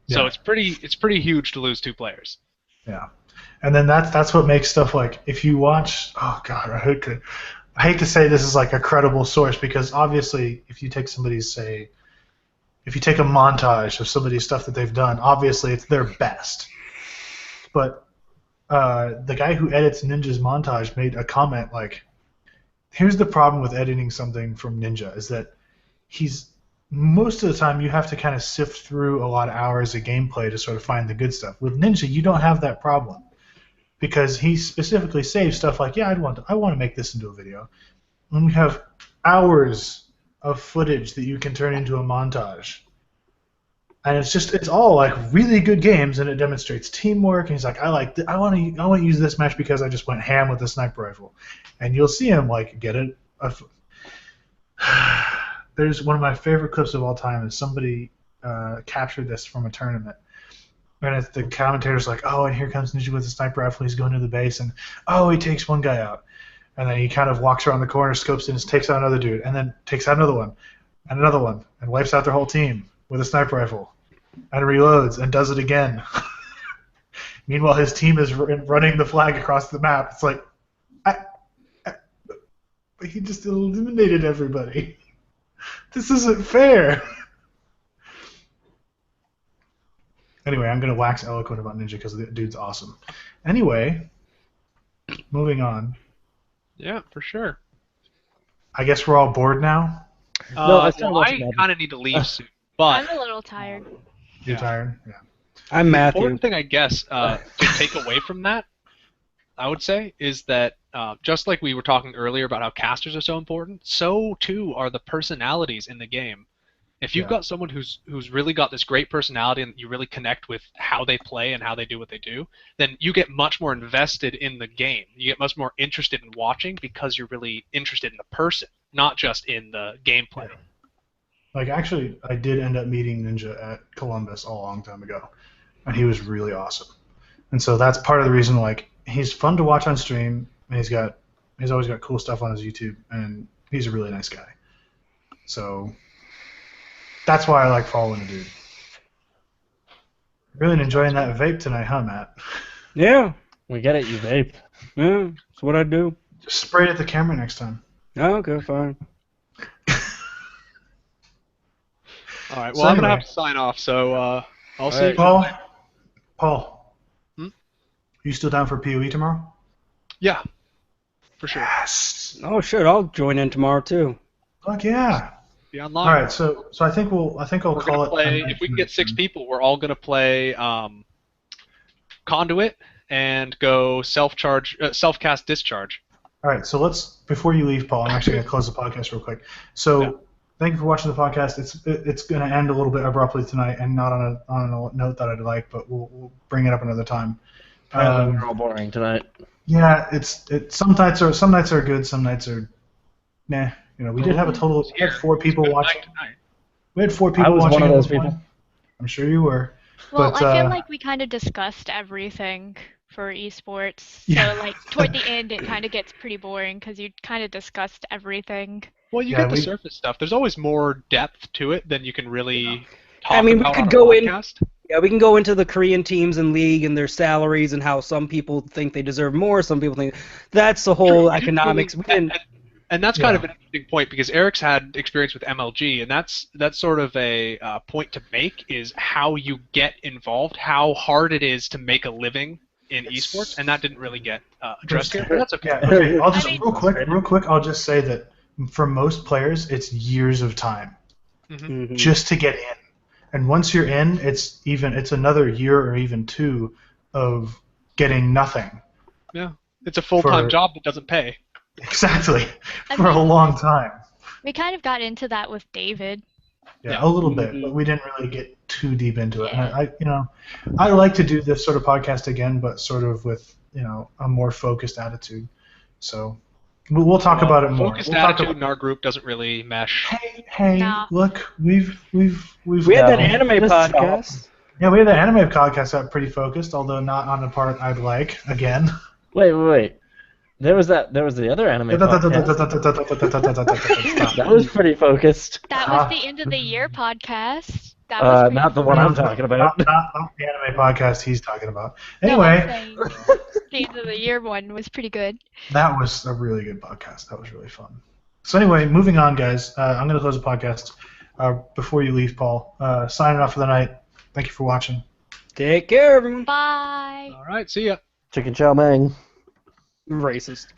So it's pretty huge to lose 2 players. Yeah. And then that's what makes stuff like, if you watch, oh god, I hate to say this is like a credible source because obviously if you take if you take a montage of somebody's stuff that they've done, obviously it's their best. But the guy who edits Ninja's montage made a comment like, here's the problem with editing something from Ninja is that most of the time you have to kind of sift through a lot of hours of gameplay to sort of find the good stuff. With Ninja, you don't have that problem because he specifically saves stuff like, yeah, I want to make this into a video. And we have hours of footage that you can turn into a montage. And it's all like really good games, and it demonstrates teamwork. And he's like, I want to use this match because I just went ham with the sniper rifle, and you'll see him like get it. There's one of my favorite clips of all time is somebody captured this from a tournament, and the commentator's like, oh, and here comes Ninja with the sniper rifle. He's going to the base, and oh, he takes one guy out, and then he kind of walks around the corner, scopes in, and takes out another dude, and then takes out another one, and wipes out their whole team with a sniper rifle. And reloads and does it again. Meanwhile, his team is running the flag across the map. It's like, but he just eliminated everybody. This isn't fair. Anyway, I'm gonna wax eloquent about Ninja because the dude's awesome. Anyway, moving on. Yeah, for sure. I guess we're all bored now. No, I started well, watching I Magic. kind of need to leave soon, but I'm a little tired. You're Yeah. tired? Yeah. I'm the Matthew. important thing, I guess, to take away from that, I would say, is that just like we were talking earlier about how casters are so important, so too are the personalities in the game. If you've Yeah. got someone who's really got this great personality and you really connect with how they play and how they do what they do, then you get much more invested in the game. You get much more interested in watching because you're really interested in the person, not just in the gameplay. Yeah. Like, actually, I did end up meeting Ninja at Columbus a long time ago, and he was really awesome. And so that's part of the reason, like, he's fun to watch on stream, and he's always got cool stuff on his YouTube, and he's a really nice guy. So that's why I like following the dude. Really enjoying that vape tonight, huh, Matt? Yeah, We get it, you vape. yeah, that's what I do. Just spray it at the camera next time. Oh, okay, fine. All right. So Well, I'm gonna anyway. have to sign off. So I'll see you. right. Paul, Hmm? you still down for PoE tomorrow? Yeah, for sure. Yes. Oh shit, I'll join in tomorrow too. Fuck yeah. Be All online. right, so I think I'll We're call gonna it. play. If we can get 6 people, we're all gonna play Conduit and go self-cast discharge. All right, so before you leave, Paul, I'm actually going to close the podcast real quick. So, Yeah. Thank you for watching the podcast. It's going to end a little bit abruptly tonight, and not on a note that I'd like, but we'll bring it up another time. Apparently we're all boring tonight. Yeah, some nights are good, some nights are nah. You know, we did have a total of 4 people Good night watching. tonight. We had 4 people I was watching. one of at those one point. people. I'm sure you were. Well, But, I feel like we kind of discussed everything for esports. Yeah. So, like, toward the end, it kind of gets pretty boring because you kind of discussed everything. Well, you Yeah, get the we- surface stuff. There's always more depth to it than you can really talk I mean, we about could on a go in- podcast. Yeah, we can go into the Korean teams and league and their salaries and how some people think they deserve more, some people think that's the whole economics. We didn't. And that's kind Yeah. of an interesting point because Eric's had experience with MLG, and that's sort of a point to make is how you get involved, how hard it is to make a living in esports, and that didn't really get addressed here. But that's okay. Yeah, okay. I'll just I mean- real quick. I'll just say that for most players, it's years of time Mhm. just to get in, and once you're in, it's another year or even 2 of getting nothing. Yeah, it's a full-time For- job that doesn't pay. Exactly, I for a mean- long time. We kind of got into that with David. Yeah, Yeah. a little bit, Mhm. but we didn't really get too deep into it. Yeah. And I like to do this sort of podcast again, but sort of with a more focused attitude. So we'll talk about it more. Focused We'll talk attitude about- in our group doesn't really mesh. Hey, No. look, we've We had that dabbled. anime Just podcast. Yeah, we had the anime podcast that pretty focused, although not on the part I'd like. Again. Wait. There was the other anime podcast. That was pretty focused. That was the end of the year podcast. That was pretty Not the one I'm talking about. Not the anime podcast he's talking about. No, I'm Anyway, saying the end of the year one was pretty good. that was a really good podcast. That was really fun. So anyway, moving on, guys. I'm going to close the podcast. Before you leave, Paul, signing off for the night. Thank you for watching. Take care, everyone. Bye. All right, see ya. Chicken chow mein. Racist.